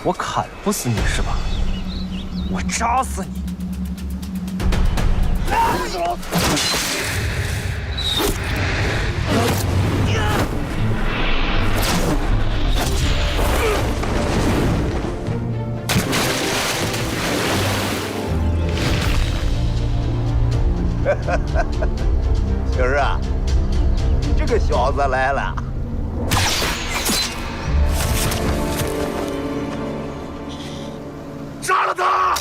我砍不死你是吧？我扎死你！星儿啊，你这个小子来了。杀了他！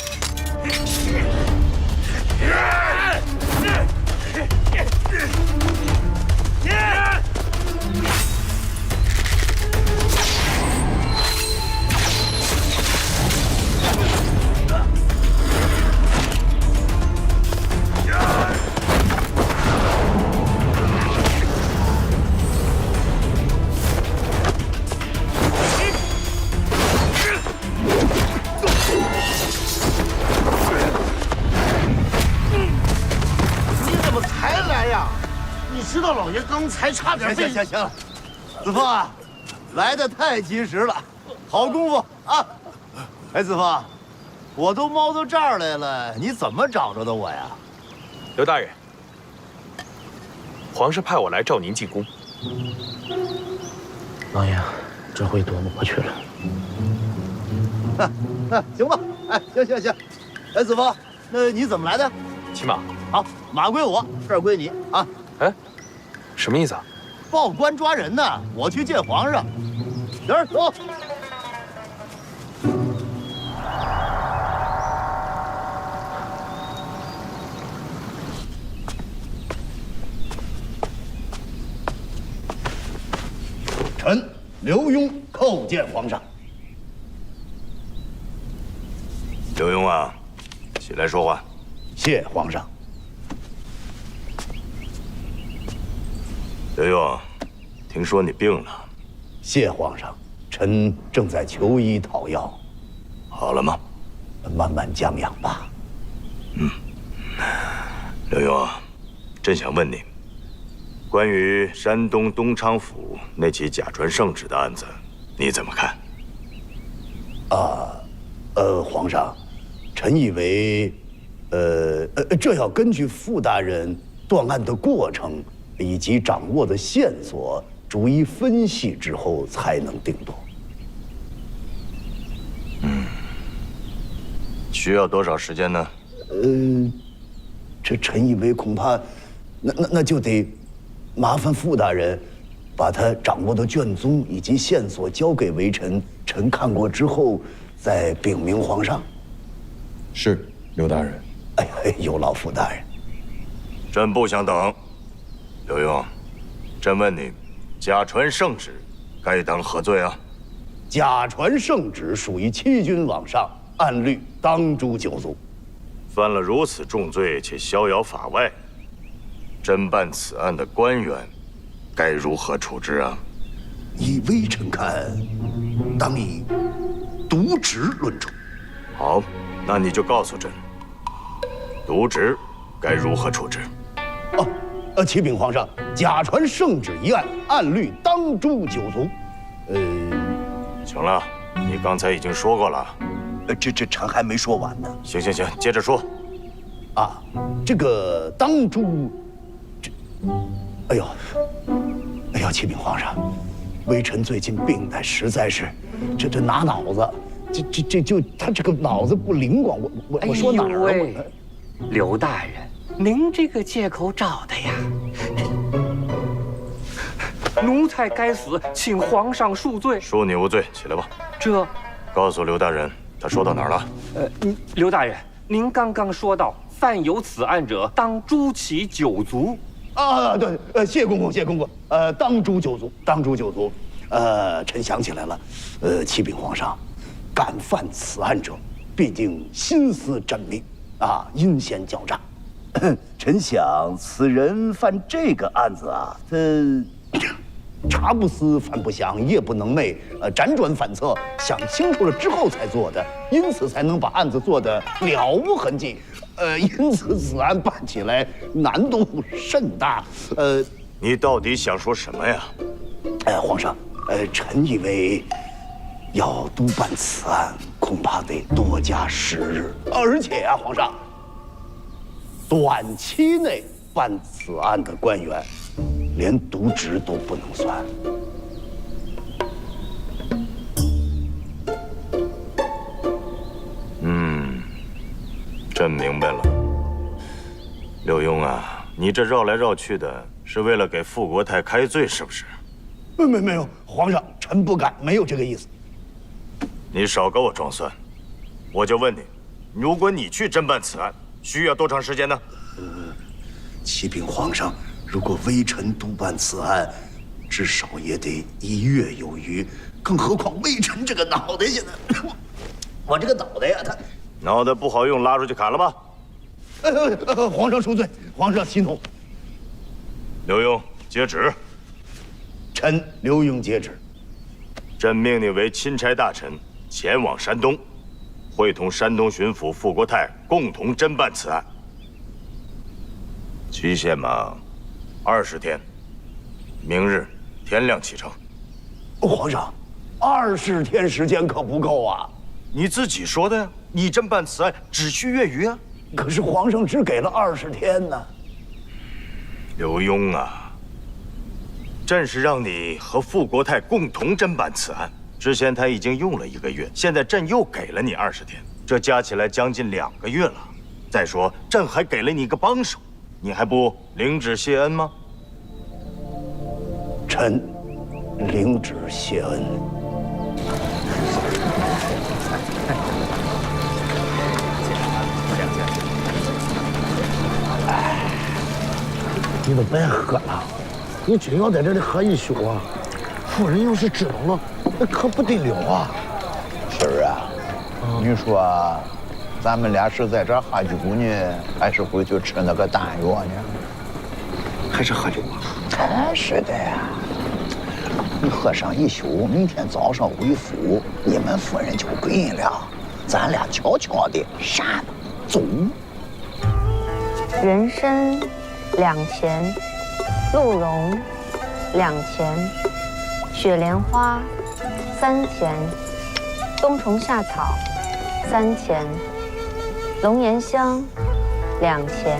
知道老爷刚才差点被……行，子枫啊，来的太及时了，好功夫啊！哎，子枫，我都猫到这儿来了，你怎么找着的我呀？刘大人，皇上派我来召您进宫。老爷，这回躲不过去了。行吧，哎，行。哎，子枫，那你怎么来的？骑马。好，马归我，事儿归你啊。哎。什么意思啊？报官抓人呢，我去见皇上。行儿，走。臣刘墉叩见皇上。刘墉啊，起来说话。谢皇上。刘墉，听说你病了。谢皇上，臣正在求医讨药。好了吗？慢慢将养吧。刘墉，朕想问你，关于山东东昌府那起假传圣旨的案子，你怎么看？皇上，臣以为，这要根据傅大人断案的过程以及掌握的线索，逐一分析之后才能定夺。需要多少时间呢？这臣以为恐怕，那就得麻烦傅大人，把他掌握的卷宗以及线索交给微臣，臣看过之后再禀明皇上。是，刘大人。哎，有劳傅大人。朕不想等。刘墉，朕问你，假传圣旨该当何罪啊？假传圣旨属于欺君罔上，按律当诛九族。犯了如此重罪且逍遥法外，侦办此案的官员该如何处置啊？依微臣看，当以渎职论处。好，那你就告诉朕，渎职该如何处置？启禀皇上，假传圣旨一案，按律当诛九族。行了，你刚才已经说过了。这臣还没说完呢。行，接着说。这个当诛，哎呦，启禀皇上，微臣最近病得实在是，这拿脑子，他这个脑子不灵光，我说哪儿了？刘大人，您这个借口找的呀！奴才该死，请皇上恕罪。恕你无罪，起来吧。这，告诉刘大人，他说到哪儿了？刘大人，您刚刚说到，犯有此案者，当诛其九族。对，谢公公，当诛九族，当诛九族。臣想起来了，启禀皇上，敢犯此案者，必定心思缜密，阴险狡诈。臣想此人犯这个案子他茶不思饭不想，夜不能寐，辗转反侧，想清楚了之后才做的，因此才能把案子做得了无痕迹。因此此案办起来难度甚大。你到底想说什么呀？皇上，臣以为要督办此案，恐怕得多加时日。而且啊，皇上，短期内办此案的官员，连渎职都不能算。朕明白了。刘墉啊，你这绕来绕去的，是为了给富国泰开罪，是不是？没有，皇上，臣不敢，没有这个意思。你少给我装蒜！我就问你，如果你去侦办此案，需要多长时间呢？启禀皇上，如果微臣督办此案，至少也得1月有余。更何况微臣这个脑袋现在，我这个脑袋呀，他脑袋不好用，拉出去砍了吧。皇上恕罪，皇上息怒。刘墉接旨。臣刘墉接旨。朕命你为钦差大臣，前往山东，会同山东巡抚傅国泰共同侦办此案。期限嘛，20天，明日天亮启程。皇上，20天时间可不够啊！你自己说的呀，你侦办此案只需月余啊。可是皇上只给了20天呢。刘墉啊，朕是让你和傅国泰共同侦办此案，之前他已经用了1个月，现在朕又给了你20天，这加起来将近2个月了。再说，朕还给了你一个帮手，你还不领旨谢恩吗？臣领旨谢恩。你都别喝了，你真要在这里喝一宿啊，夫人要是知道了，那可不得了啊！婶儿啊，你说咱们俩是在这喝酒呢，还是回去吃那个丹药呢？还是喝酒啊？真是的呀！你喝上一宿，明天早上回府，你们夫人就给了，咱俩悄悄的杀了走。人参2钱，鹿茸2钱，雪莲花3钱，冬虫夏草3钱，龙涎香2钱。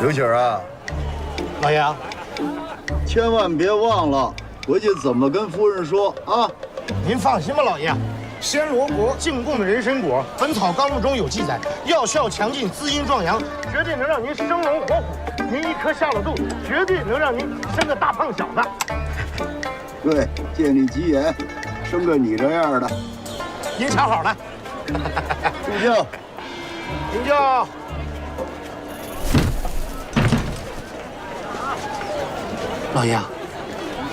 刘姐儿啊，老爷，千万别忘了回去怎么跟夫人说啊！您放心吧，老爷。暹罗国进贡的人参果，《本草纲目》中有记载，药效强劲，滋阴壮阳，绝对能让您生龙活虎。您一颗下了肚，绝对能让您生个大胖小子。对，借你吉言，生个你这样的。您瞧好了。入轿。您就。老爷，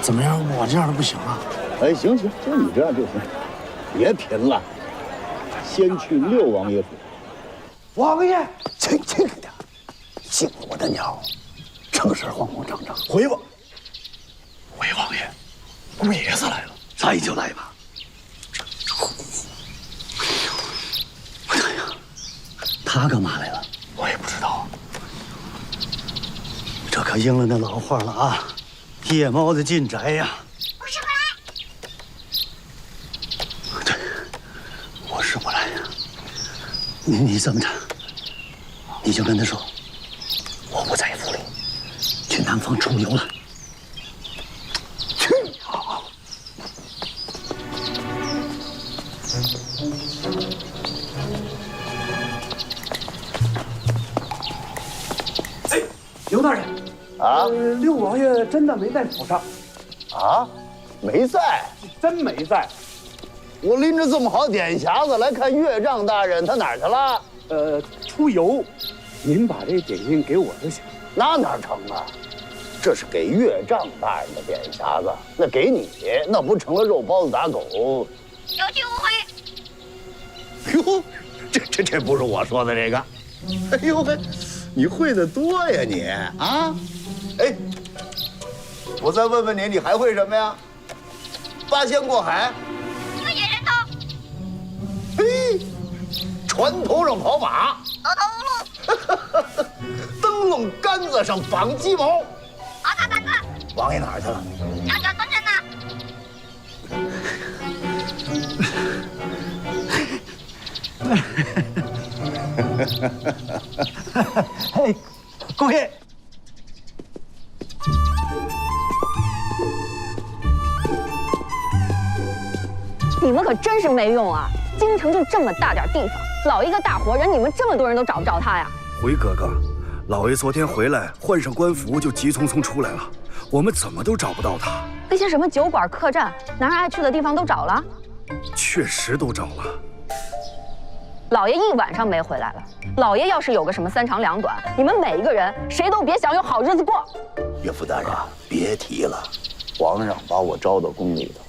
怎么样？我这样的不行啊。哎，行，就你这样就行，别贫了，先去6王爷府。王爷，轻轻点，姓我的鸟，成事慌慌张张。回吧。回王爷，姑爷子来了，来就来吧。哎呀，他干嘛来了？我也不知道。这可应了那老话了啊，夜猫子进宅呀。不是不来。对，我是不来呀。你这么着，你就跟他说，我不在府里，去南方出游了。去好。哎，刘大人。啊6王爷真的没在府上，啊，没在，真没在。我拎着这么好点匣子来看岳丈大人，他哪儿去了？出游，您把这点心给我就行。那哪成啊？这是给岳丈大人的点匣子，那给你，那不成了肉包子打狗？有去无回。哟，这不是我说的这个。哎呦喂，你会的多呀你啊！哎，我再问问你，你还会什么呀？八仙过海。一个野人头。嘿，船头上跑马。额头无路。灯笼杆子上绑鸡毛。熬大胆子。王爷哪儿去了？悄悄蹲着呢。嘿，恭喜！你们可真是没用啊！京城就这么大点地方，老一个大活人，你们这么多人都找不着他呀？回哥哥，老爷昨天回来，换上官服就急匆匆出来了，我们怎么都找不到他。那些什么酒馆、客栈，男人爱去的地方都找了，确实都找了。老爷一晚上没回来了。老爷要是有个什么三长两短，你们每一个人谁都别想有好日子过。岳父大人，别提了，皇上把我招到宫里头，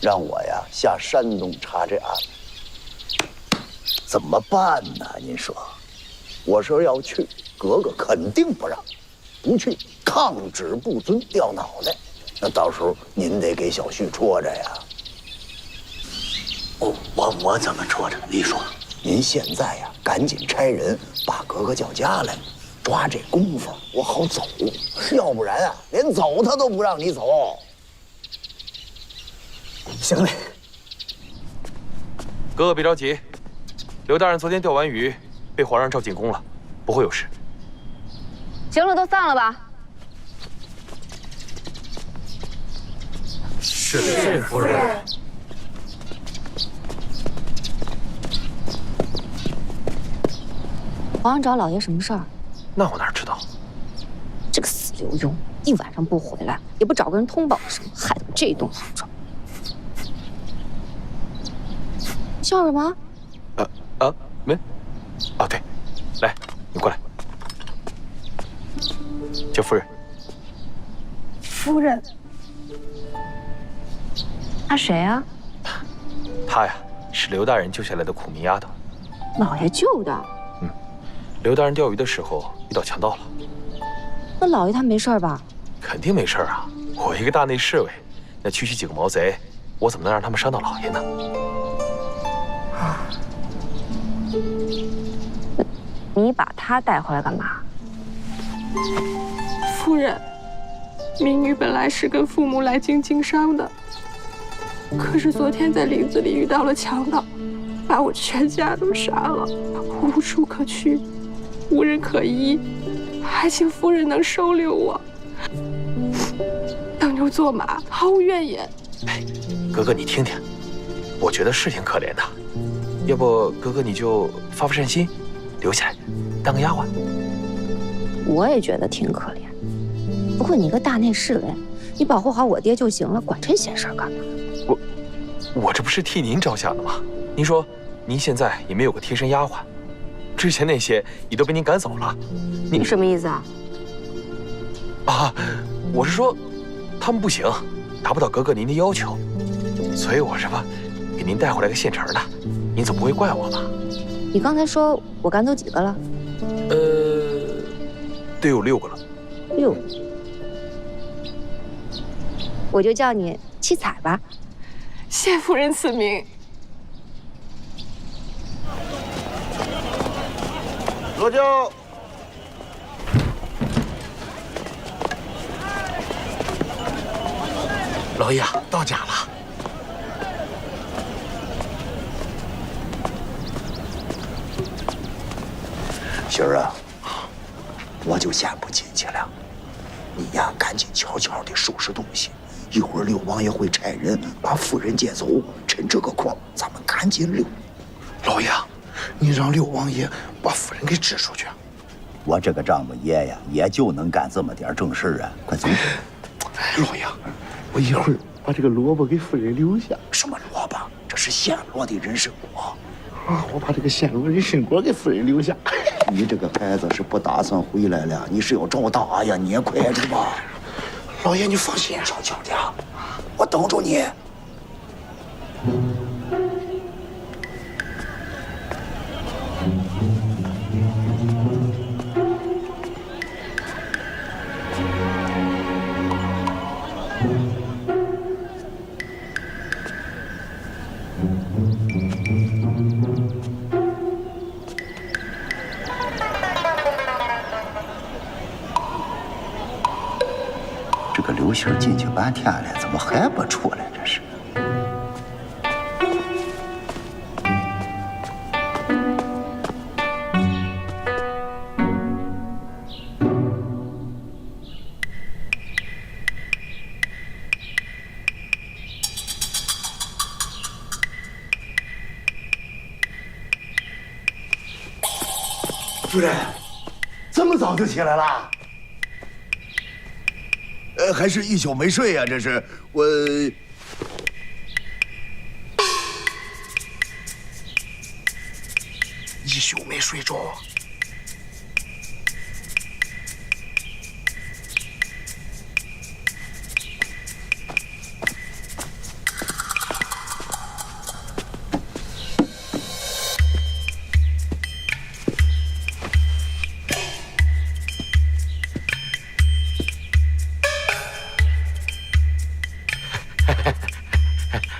让我呀下山东查这案子，怎么办呢？您说，我说要去，格格肯定不让；不去，抗旨不遵，掉脑袋。那到时候您得给小婿戳着呀。我怎么戳着？你说。您现在呀，赶紧差人把格格叫家来，抓这功夫我好走，要不然啊，连走他都不让你走。行嘞，哥哥别着急，刘大人昨天钓完鱼，被皇上召进宫了，不会有事。行了，都散了吧。是夫人。皇上找老爷什么事儿？那我哪知道？这个死刘墉，一晚上不回来，也不找个人通报什么，害得我这一顿好状。笑什么？没。哦，对，来，你过来，叫夫人。夫人？他谁啊？她呀，是刘大人救下来的苦命丫头。老爷救的。刘大人钓鱼的时候遇到强盗了。那老爷他没事吧？肯定没事啊！我一个大内侍卫，那区区几个毛贼，我怎么能让他们伤到老爷呢？你把他带回来干嘛？夫人，明玉本来是跟父母来京经商的，可是昨天在林子里遇到了强盗，把我全家都杀了，无处可去，无人可依，还请夫人能收留我，当牛做马，毫无怨言。哎，格格你听听，我觉得是挺可怜的，要不格格你就发善心，留下来当个丫鬟。我也觉得挺可怜，不过你个大内侍卫，你保护好我爹就行了，管这闲事干嘛？我这不是替您着想的吗？您说您现在也没有个贴身丫鬟，之前那些也都被您赶走了，你什么意思啊？啊，我是说，他们不行，达不到格格您的要求，所以我这不给您带回来个现成的，您总不会怪我吧？你刚才说我赶走几个了？得有6个了。6个，我就叫你七彩吧。谢夫人赐名。罗舅，老爷到家了。媳儿啊，我就先不进去了，你呀赶紧悄悄地收拾东西，一会儿六王爷会差人把夫人接走，趁这个空咱们赶紧溜。老爷，你让六王爷把夫人给支出去。我这个丈母爷呀，也就能干这么点正事啊！快走。老爷，我一会儿把这个萝卜给夫人留下。什么萝卜？这是现磨的人参果。啊，我把这个暹罗人参果给夫人留下。你这个孩子是不打算回来了？你是要找打呀？你也快着吧。老爷，你放心，悄悄的，我等着你。这个刘星进去半天了，怎么还不出来？这是。夫人，这么早就起来了？还是一宿没睡呀？这是我一宿没睡着。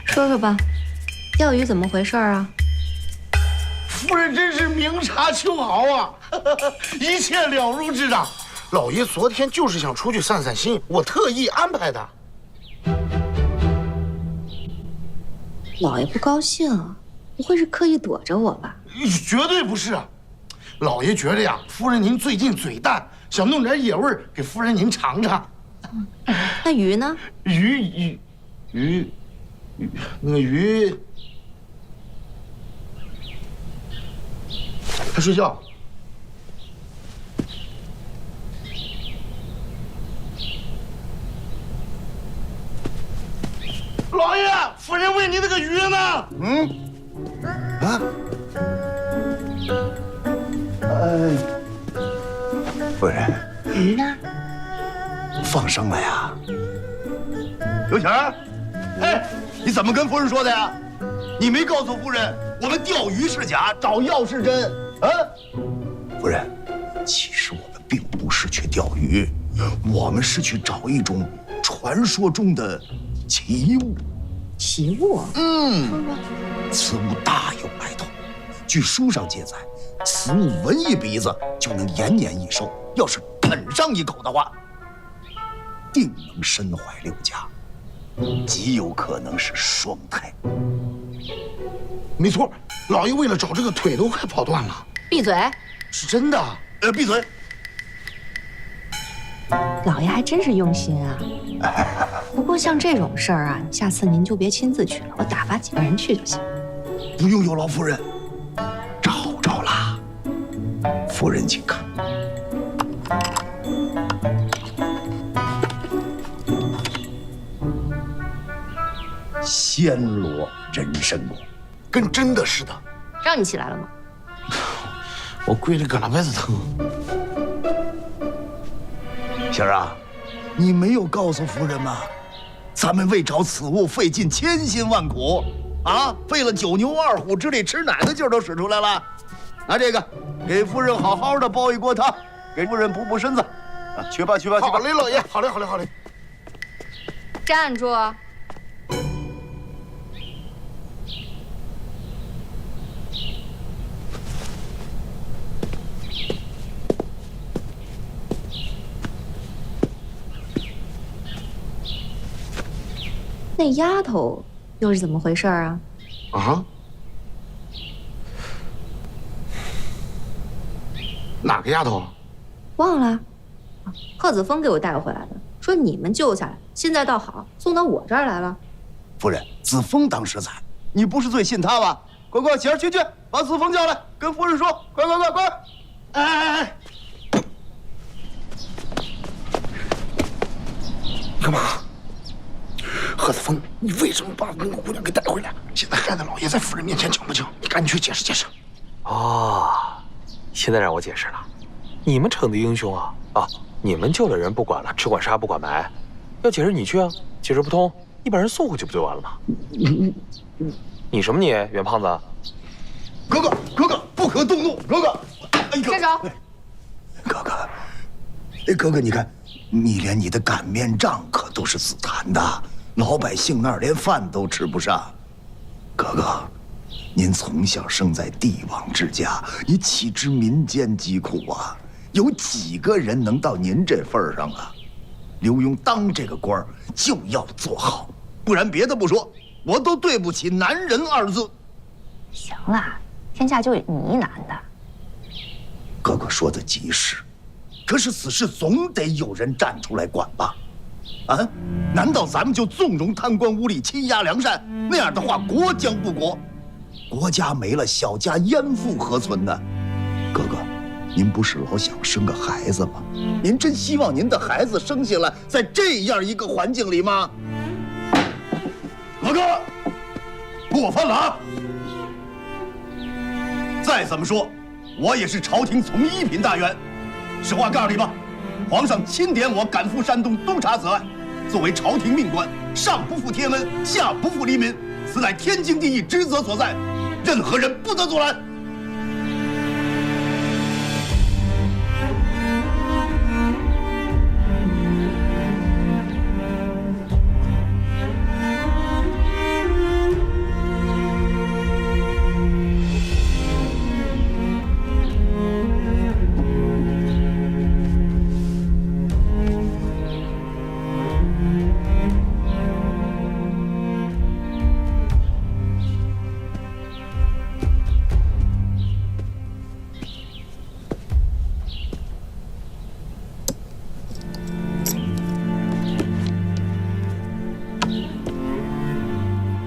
说说吧，钓鱼怎么回事啊？夫人真是明察秋毫啊，一切了如指掌。老爷昨天就是想出去散散心，我特意安排的。老爷不高兴，不会是刻意躲着我吧？绝对不是啊，老爷觉得呀，夫人您最近嘴淡，想弄点野味儿给夫人您尝尝。那鱼呢？鱼，那个鱼，他睡觉。老爷，夫人问你那个鱼呢？夫人，鱼呢？放生了呀。刘强，哎，你怎么跟夫人说的呀？你没告诉夫人，我们钓鱼是假，找药是真啊？夫人，其实我们并不是去钓鱼，我们是去找一种传说中的奇物。奇物？此物大有来头。据书上记载，此物闻一鼻子就能延年益寿，要是啃上一口的话，定能身怀6甲，极有可能是双胎。没错，老爷为了找这个腿都快跑断了。闭嘴！是真的。闭嘴！老爷还真是用心啊。不过像这种事儿啊，下次您就别亲自去了，我打发几个人去就行。不用有劳夫人，找着了。夫人请看。暹罗人参果，跟真的似的。让你起来了吗？我跪着胳肋巴子疼。星儿啊，你没有告诉夫人吗？咱们为找此物费尽千辛万苦，啊，费了9牛2虎之力，吃奶的劲儿都使出来了。拿这个，给夫人好好的煲一锅汤，给夫人补补身子。啊，去吧去吧去吧。好嘞，老爷，好嘞好嘞好嘞。站住！那丫头又是怎么回事啊？啊？哪个丫头？忘了，贺子峰给我带回来的，说你们救下来，现在倒好，送到我这儿来了。夫人，子峰当时在，你不是最信他吗？快快，喜儿去，把子峰叫来，跟夫人说，快！哎！干嘛？何子峰，你为什么把那个姑娘给带回来？现在害得老爷在夫人面前讲不清，你赶紧去解释解释。哦，现在让我解释了，你们逞的英雄啊啊！你们救了人不管了，只管杀不管埋，要解释你去啊，解释不通，你把人送回去不就完了吗？你什么你，袁胖子？哥哥，不可动怒，哥哥。站手！哥哥，你看，你连你的擀面杖可都是紫檀的，老百姓那儿连饭都吃不上。哥哥，您从小生在帝王之家，你岂知民间疾苦啊？有几个人能到您这份儿上啊？刘墉当这个官儿就要做好，不然别的不说，我都对不起男人二字。行了，天下就你一男的。哥哥说的极是，可是此事总得有人站出来管吧？啊？难道咱们就纵容贪官污吏欺压良善？那样的话，国将不国，国家没了，小家焉复何存呢？哥哥，您不是老想生个孩子吗？您真希望您的孩子生下来在这样一个环境里吗？哥哥，过分了啊！再怎么说，我也是朝廷从一品大员。实话告诉你吧，皇上钦点我赶赴山东督察此案，作为朝廷命官，上不负天恩，下不负黎民，此乃天经地义职责所在，任何人不得阻拦。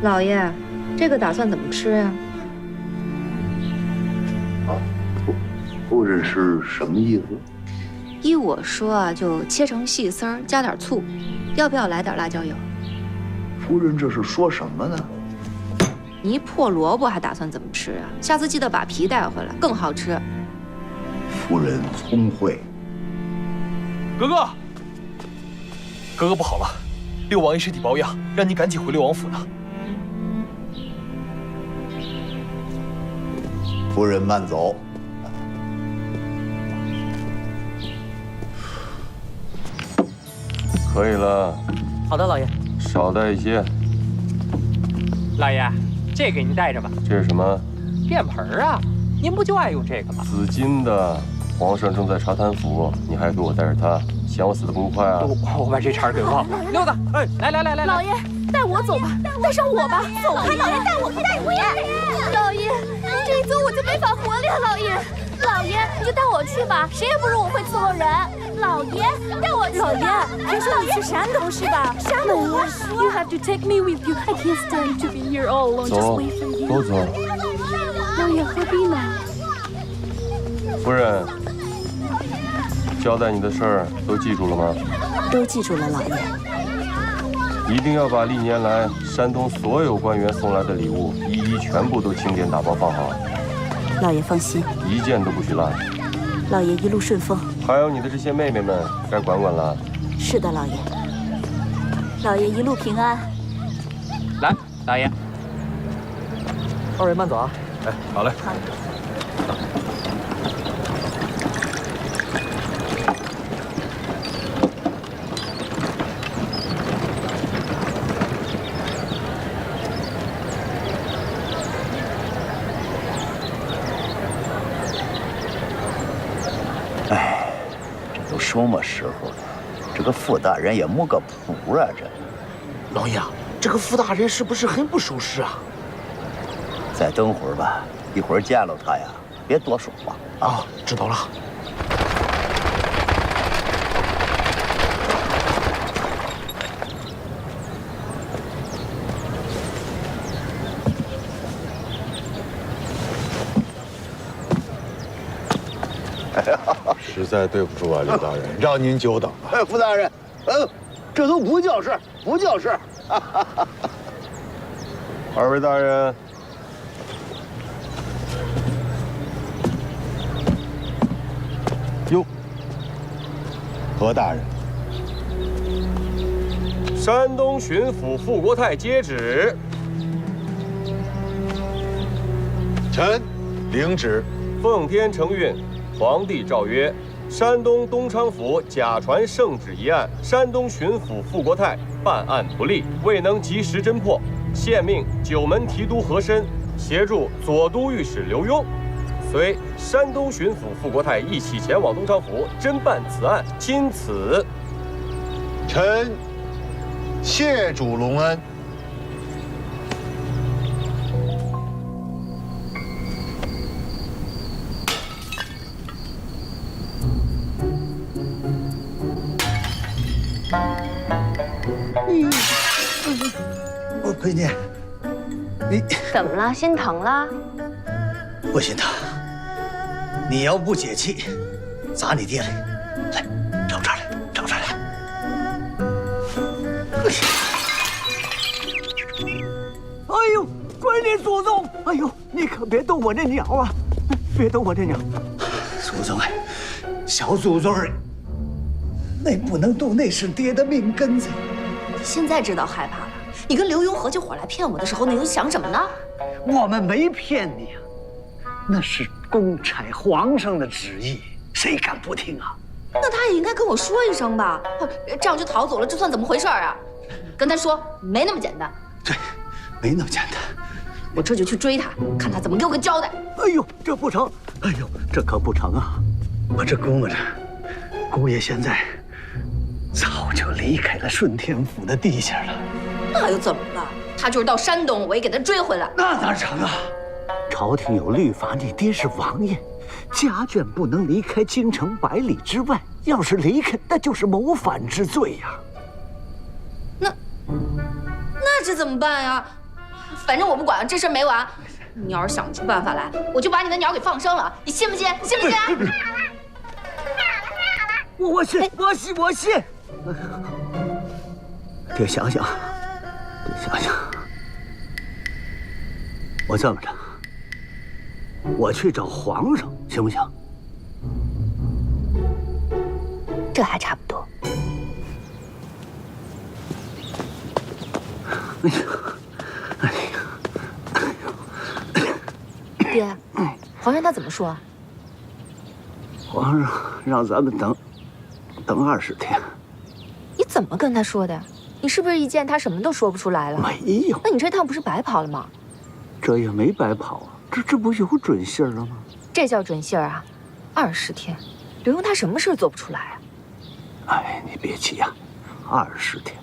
老爷，这个打算怎么吃呀？夫人是什么意思？依我说啊，就切成细丝儿，加点醋，要不要来点辣椒油？夫人这是说什么呢？你一破萝卜还打算怎么吃啊？下次记得把皮带回来，更好吃。夫人聪慧。哥哥不好了，六王爷身体抱恙，让你赶紧回六王府呢。夫人慢走。可以了。好的，老爷。少带一些。老爷，这给您带着吧。这是什么？便盆啊，您不就爱用这个吗？紫金的。皇上正在查贪腐，你还给我带着它，嫌我死得不快啊？我把这茬给忘了。溜子，哎，来，老爷，带我走吧，带上我吧。走开，老爷，带我回。老爷，这一走我就没法活了。老爷，你就带我去吧，谁也不如我会伺候人。老爷，带我去。老爷，听说你去山东是吧？山东我说。You have to take me with you. I can't stand to be here all alone. Just wait for you. 都走。老爷何必呢？夫人，交代你的事儿都记住了吗？都记住了，老爷。一定要把历年来山东所有官员送来的礼物一一全部都清点打包放好。老爷放心，一件都不许落。老爷一路顺风。还有你的这些妹妹们，该管管了。是的，老爷。老爷一路平安。来，大爷。二位慢走啊。哎，好嘞。好。什么时候了？这个傅大人也没个谱啊！这老爷，这个傅大人是不是很不守时啊？再等会儿吧，一会儿见了他呀，别多说话啊。知道了。实在对不住啊，刘大人，让您久等了。哎，傅大人，这都不叫事，不叫事。二位大人，哟，何大人？山东巡抚傅国泰接旨。臣领旨。奉天承运，皇帝诏曰：山东东昌府假传圣旨一案，山东巡抚傅国泰办案不力，未能及时侦破，现命九门提督和珅协助左都御史刘墉，随山东巡抚傅国泰一起前往东昌府侦办此案，钦此。臣谢主隆恩。我闺女，你怎么了？心疼了？不心疼。你要不解气，砸你爹来！来，找这儿来，找这儿来。哎呦，闺女祖宗！哎呦，你可别动我这鸟啊！别动我这鸟！祖宗哎，小祖宗儿，那不能动，那是爹的命根子。现在知道害怕了。你跟刘墉合起伙来骗我的时候，你又想什么呢？我们没骗你啊，那是公差皇上的旨意，谁敢不听啊？那他也应该跟我说一声吧，这样就逃走了，这算怎么回事啊？跟他说没那么简单。对，没那么简单。我这就去追他，看他怎么给我个交代。哎呦，这不成！哎呦，这可不成啊！我这估摸着，姑爷现在早就离开了顺天府的地界了。那又怎么了？他就是到山东，我也给他追回来。那哪成啊？朝廷有律法，你爹是王爷，家眷不能离开京城100里之外。要是离开，那就是谋反之罪呀。那这怎么办呀？反正我不管，这事儿没完。你要是想不出办法来，我就把你的鸟给放生了，你信不信？信不信？我信，我信。爹想想，我这么着，我去找皇上，行不行？这还差不多。爹，皇上他怎么说啊？皇上让咱们等20天。你怎么跟他说的？你是不是一见他什么都说不出来了？没有。那你这趟不是白跑了吗？这也没白跑啊，这不有准信儿了吗？这叫准信儿啊！20天，刘墉他什么事做不出来啊？哎，你别急呀，20天，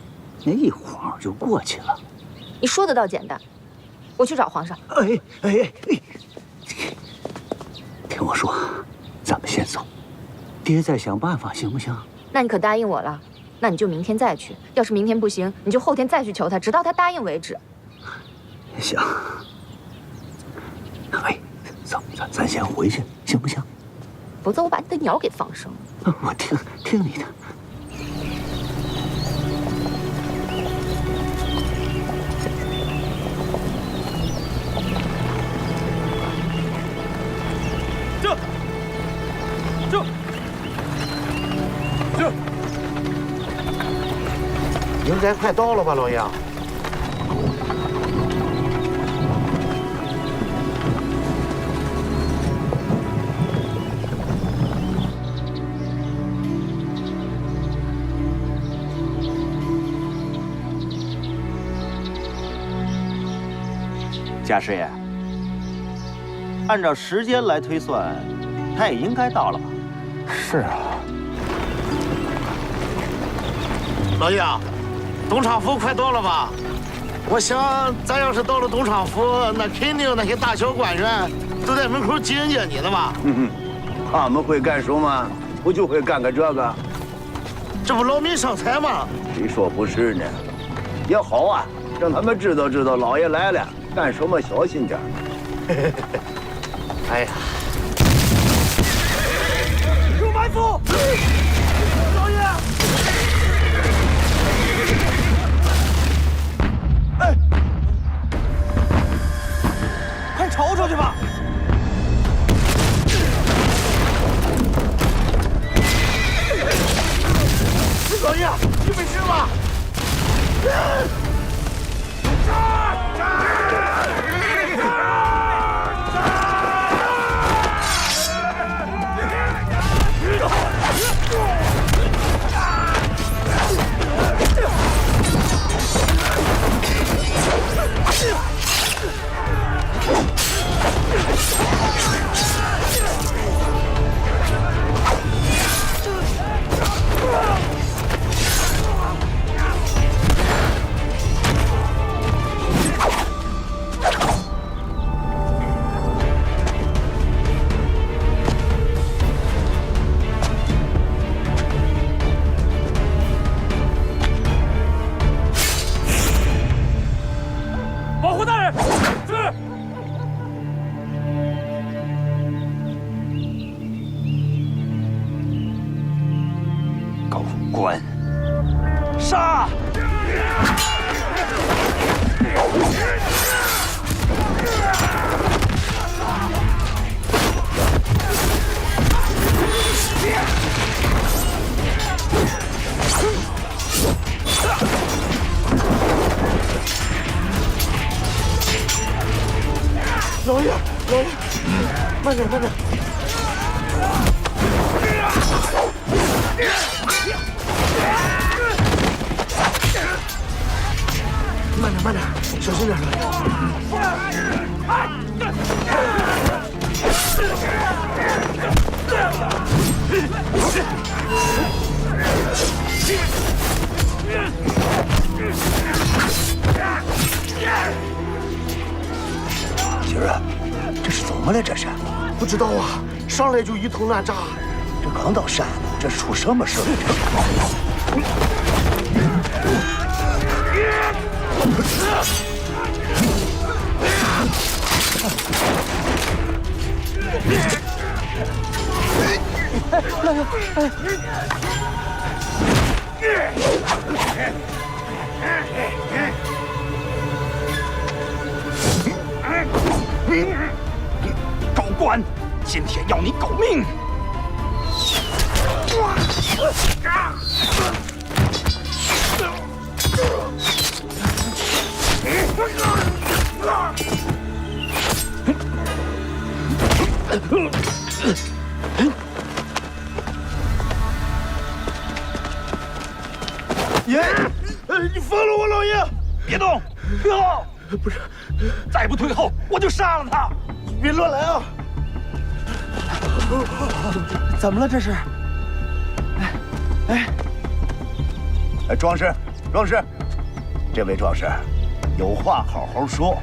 那一晃就过去了。你说的倒简单，我去找皇上。哎，听我说，咱们先走，爹再想办法，行不行？那你可答应我了？那你就明天再去，要是明天不行，你就后天再去求他，直到他答应为止。行。哎，走，咱先回去，行不行？否则我把你的鸟给放生了。我听你的。这应该快到了吧，老爷？贾师爷，按照时间来推算，他也应该到了吧？是啊。老爷，东昌府快到了吧？我想，咱要是到了东昌府，那肯定那些大小官员都在门口迎接你呢吧？他们会干什么？不就会干个这个？这不劳民伤财吗？谁说不是呢？也好啊，让他们知道老爷来了，干什么小心点。哎呀，有埋伏！老爷！保护大人，是。狗官，杀！老爷，老爷，慢点，慢点。慢点，慢点，小心点，今儿，这是怎么了？这是？不知道啊，上来就一通乱炸。这刚到山，这是出什么事了？狗官，今天要你狗命！爷，你放了我，老爷！别动，退后！不是，再不退后，我就杀了他！你别乱来啊！怎么了？这是？壮士，壮士，这位壮士，有话好好说。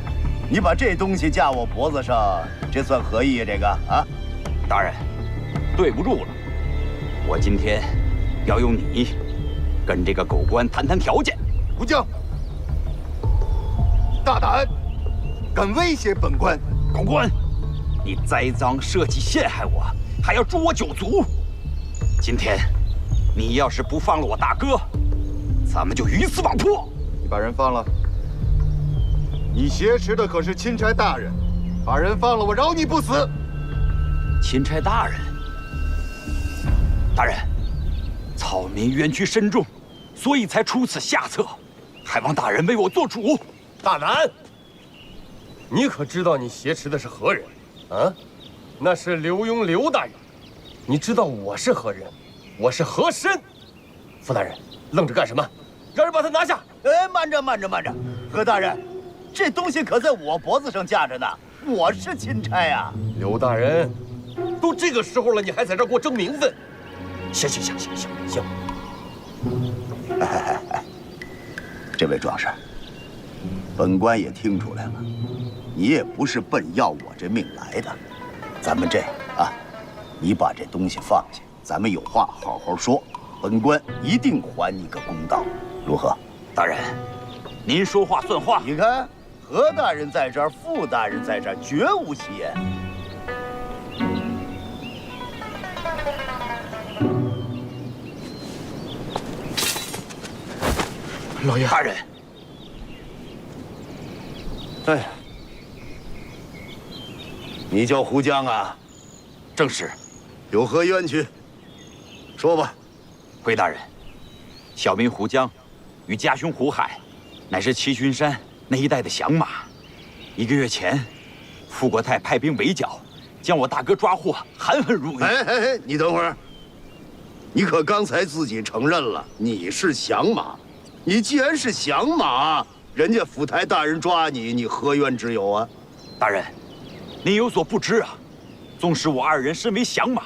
你把这东西架我脖子上，这算何意呀？这个啊，大人，对不住了，我今天要用你跟这个狗官谈谈条件。胡将，大胆，敢威胁本官！狗官，你栽赃设计陷害我，还要诛我9族。今天，你要是不放了我大哥，咱们就鱼死网破。你把人放了。你挟持的可是钦差大人，把人放了，我饶你不死。钦差大人，大人，草民冤屈深重，所以才出此下策，还望大人为我做主。大南，你可知道你挟持的是何人？啊，那是刘墉刘大人。你知道我是何人？我是和珅。傅大人，愣着干什么？让人把他拿下！哎，慢着，慢着，慢着，何大人，这东西可在我脖子上架着呢，我是钦差呀。刘大人，都这个时候了，你还在这儿给我争名分？行，这位壮士，本官也听出来了，你也不是奔要我这命来的。咱们这样啊，你把这东西放下，咱们有话好好说，本官一定还你个公道，如何？大人，您说话算话。你看，何大人在这儿，傅大人在这儿，绝无其言。老爷，大人。哎，你叫胡江啊？正是。有何冤屈？说吧。回大人，小民胡江与家兄胡海乃是齐君山那一带的响马。1个月前，傅国泰派兵围剿，将我大哥抓获，含恨入狱。哎，你等会儿，你可刚才自己承认了你是响马。你既然是响马，人家府台大人抓你，你何怨之有啊？大人，您有所不知啊，纵使我2人身为响马，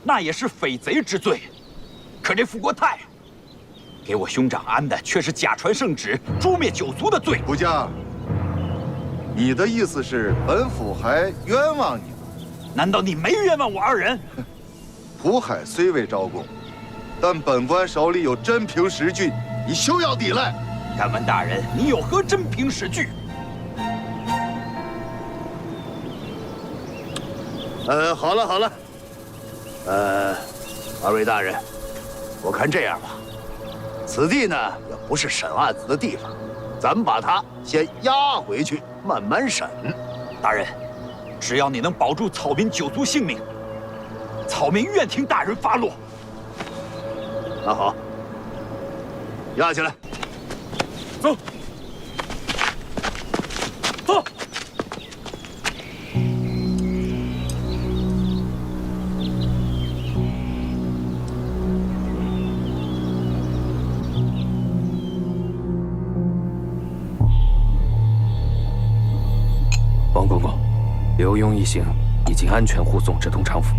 那也是匪贼之罪。可这傅国泰，给我兄长安的却是假传圣旨，诛灭9族的罪。福将，你的意思是本府还冤枉你了？难道你没冤枉我2人？蒲海虽未招供，但本官手里有真凭实据，你休要抵赖。敢问大人，你有何真凭实据？好了，2位大人，我看这样吧，此地呢也不是审案子的地方，咱们把他先押回去，慢慢审。大人，只要你能保住草民9族性命，草民愿听大人发落。那好，押起来。走。走。王公公，刘墉一行已经安全护送至东昌府。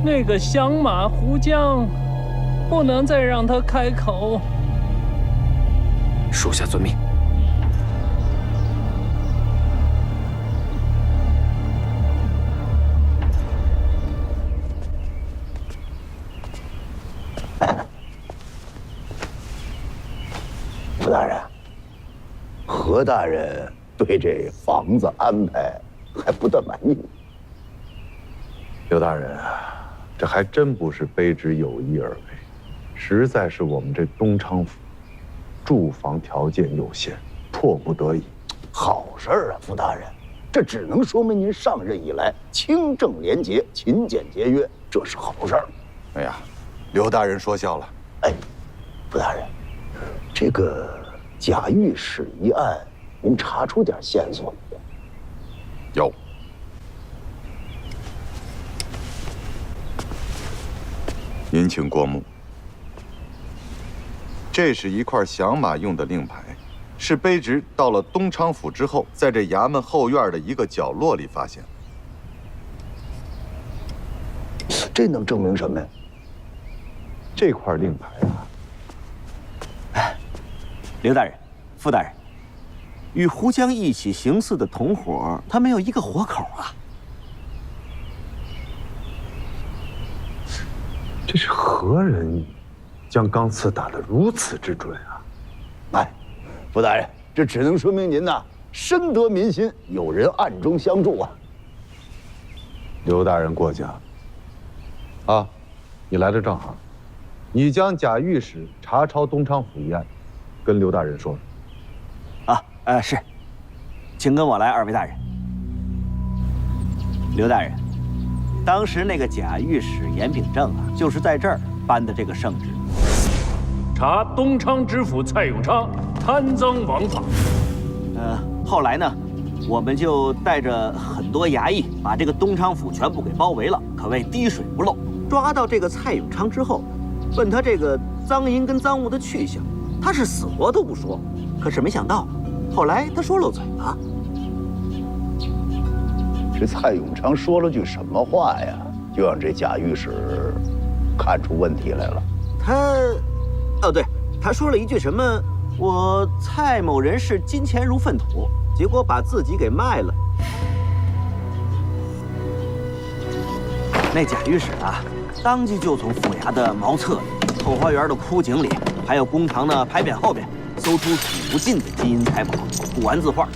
那个响马胡将，不能再让他开口。属下遵命。傅大人，何大人对这房子安排还不大满意。刘大人啊，这还真不是卑职有意而为，实在是我们这东昌府住房条件有限，迫不得已。好事啊，傅大人，这只能说明您上任以来清正廉洁、勤俭节约，这是好事儿。哎呀，刘大人说笑了。哎，傅大人，这个贾御史一案，您查出点线索没有？有。您请过目。这是一块响马用的令牌，是卑职到了东昌府之后，在这衙门后院的一个角落里发现。这能证明什么呀？这块令牌啊，刘大人、傅大人，与胡江一起行刺的同伙，他没有一个活口啊！这是何人将钢刺打得如此之准啊？哎，傅大人，这只能说明您呐深得民心，有人暗中相助啊。刘大人过奖。啊，你来的正好，你将贾御史查抄东昌府一案，跟刘大人说说。是，请跟我来，2位大人。刘大人，当时那个贾御史严秉正啊，就是在这儿颁的这个圣旨，查东昌知府蔡永昌贪赃枉法。后来呢，我们就带着很多衙役把这个东昌府全部给包围了，可谓滴水不漏。抓到这个蔡永昌之后，问他这个赃银跟赃物的去向，他是死活都不说。可是没想到，后来他说漏嘴了。这蔡永昌说了句什么话呀？就让这贾御史看出问题来了。对，他说了一句什么“我蔡某人是金钱如粪土”，结果把自己给卖了。那贾御史啊，当即就从府衙的茅厕里、后花园的枯井里，还有公堂的牌匾后边，搜出数不尽的金银财宝、古玩字画。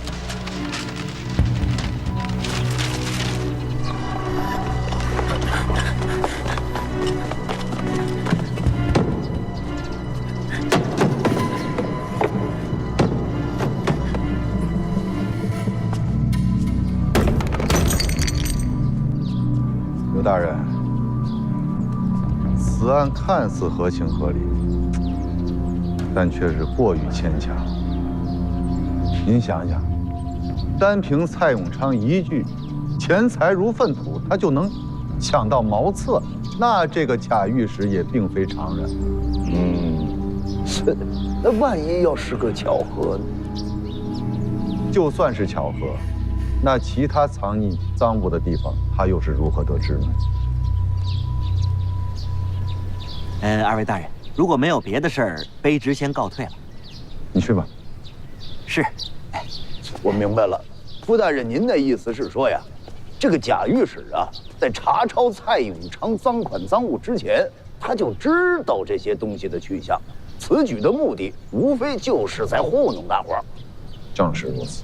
刘大人，此案看似合情合理，但却是过于牵强。您想想，单凭蔡永昌一句“钱财如粪土”，他就能抢到茅厕，那这个贾玉石也并非常人。那万一要是个巧合呢？就算是巧合，那其他藏匿赃物的地方，他又是如何得知呢？二位大人，如果没有别的事儿，卑职先告退了。你去吧。是。我明白了，傅大人，您的意思是说呀，这个贾御史啊，在查抄蔡永昌赃款赃物之前，他就知道这些东西的去向，此举的目的无非就是在糊弄大伙儿。正是如此。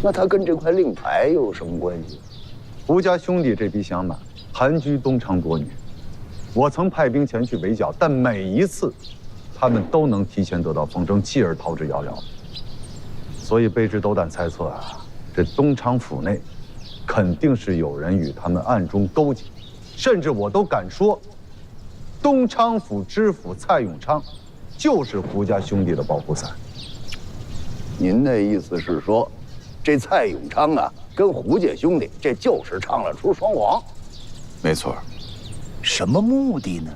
那他跟这块令牌又有什么关系？胡家兄弟这匹响马盘踞东昌多年，我曾派兵前去围剿，但每一次，他们都能提前得到风声，继而逃之夭夭。所以卑职斗胆猜测啊，这东昌府内肯定是有人与他们暗中勾结，甚至我都敢说，东昌府知府蔡永昌就是胡家兄弟的保护伞。您的意思是说，这蔡永昌啊，跟胡家兄弟这就是唱了出双簧？没错。什么目的呢？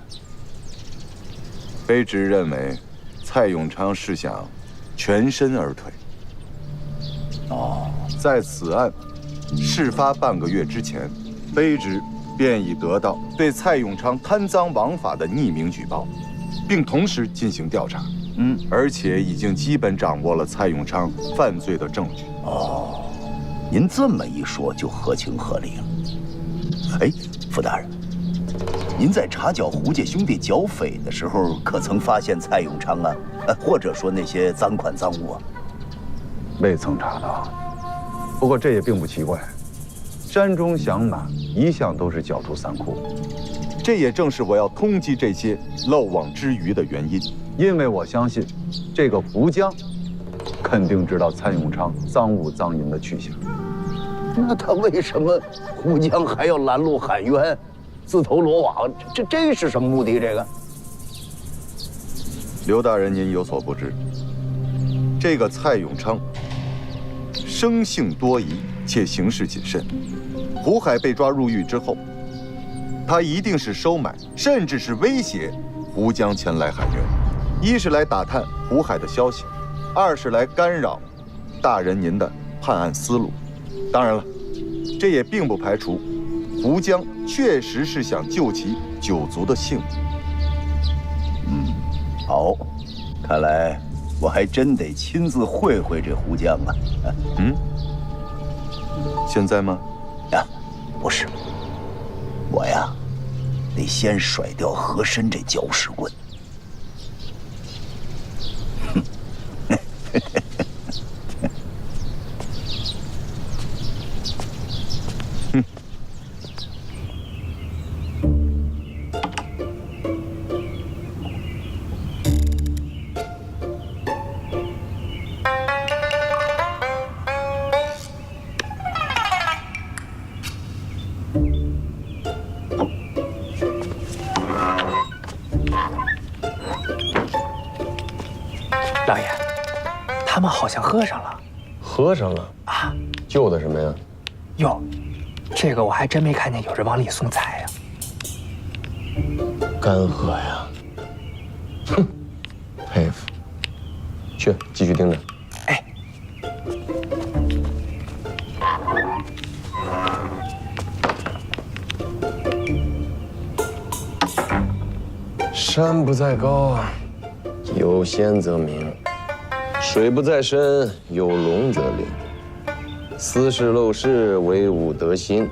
卑职认为，蔡永昌是想全身而退。在此案事发半个月之前，卑职便已得到对蔡永昌贪赃枉法的匿名举报，并同时进行调查。而且已经基本掌握了蔡永昌犯罪的证据。您这么一说就合情合理了。哎，傅大人，您在查缴胡家兄弟剿匪的时候，可曾发现蔡永昌啊，或者说那些赃款赃物啊？未曾查到，不过这也并不奇怪。山中响马一向都是狡兔三窟，这也正是我要通缉这些漏网之鱼的原因。因为我相信，这个胡江肯定知道蔡永昌赃物赃银的去向。那他为什么胡江还要拦路喊冤，自投罗网？这是什么目的？这个刘大人，您有所不知，这个蔡永昌生性多疑，且行事谨慎。胡海被抓入狱之后，他一定是收买，甚至是威胁胡江前来喊冤。一是来打探胡海的消息，二是来干扰大人您的判案思路。当然了，这也并不排除胡江确实是想救其九族的性命。好，看来我还真得亲自会会这胡江啊。现在吗？不是，我呀，得先甩掉和珅这搅屎棍。老爷，他们好像喝上了。喝上了啊？救的什么呀？哟，这个我还真没看见有人往里送菜呀。干喝呀！哼，佩服。去，继续盯着。哎。山不在高，有仙则名；水不在深，有龙则灵。斯事陋室，惟吾德馨。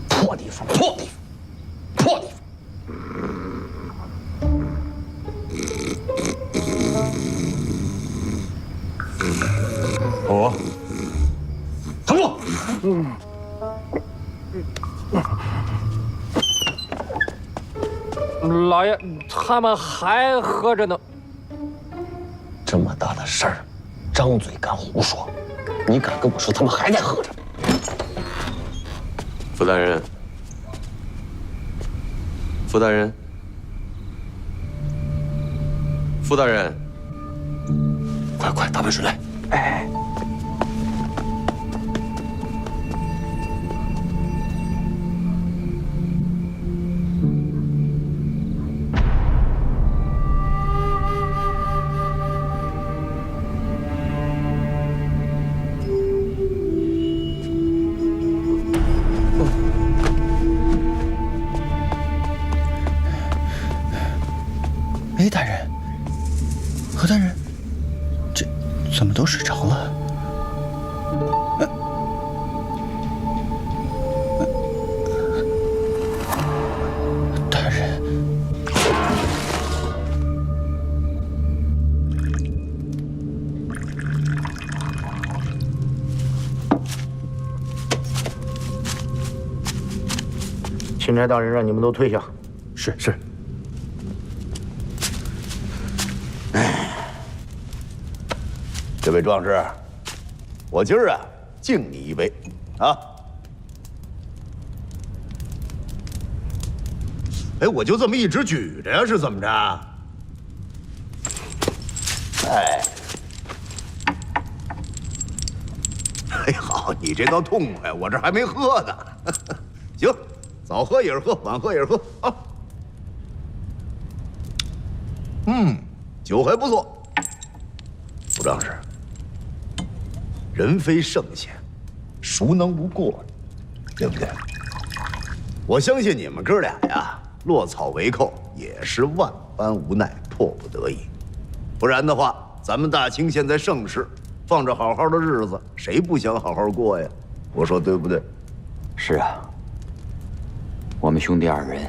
破地方，破地方，破地方！老爷，他们还喝着呢。这么大的事儿，张嘴敢胡说，你敢跟我说他们还在喝着？傅大人，傅大人，傅大人，快打杯水来！哎。哎，大人，何大人，这怎么都睡着了？大人，钦差大人让你们都退下。是。这位壮士，我今儿啊敬你一杯，啊！哎，我就这么一直举着呀，是怎么着？哎，哎，好，你这倒痛快，我这还没喝呢。行，早喝也是喝，晚喝也是喝啊。酒还不错。傅壮士。人非圣贤，孰能无过？对不对？我相信你们哥俩呀，落草为寇也是万般无奈，迫不得已。不然的话，咱们大清现在盛世，放着好好的日子，谁不想好好过呀？我说对不对？是啊，我们兄弟二人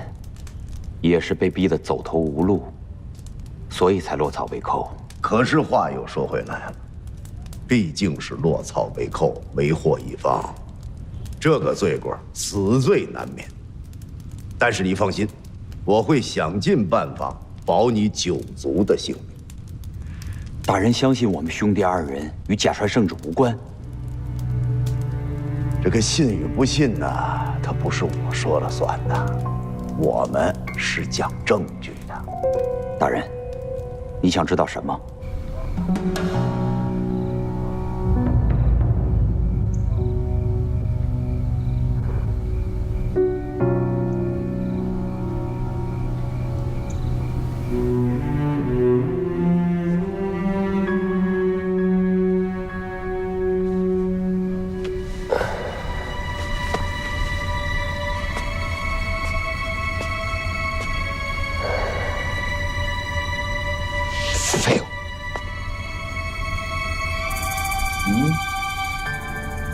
也是被逼得走投无路，所以才落草为寇。可是话又说回来了。毕竟是落草为寇，为祸一方，这个罪过死罪难免。但是你放心，我会想尽办法保你九族的性命。大人相信我们兄弟二人与假传圣旨无关。这个信与不信呢，它不是我说了算的，我们是讲证据的。大人，你想知道什么？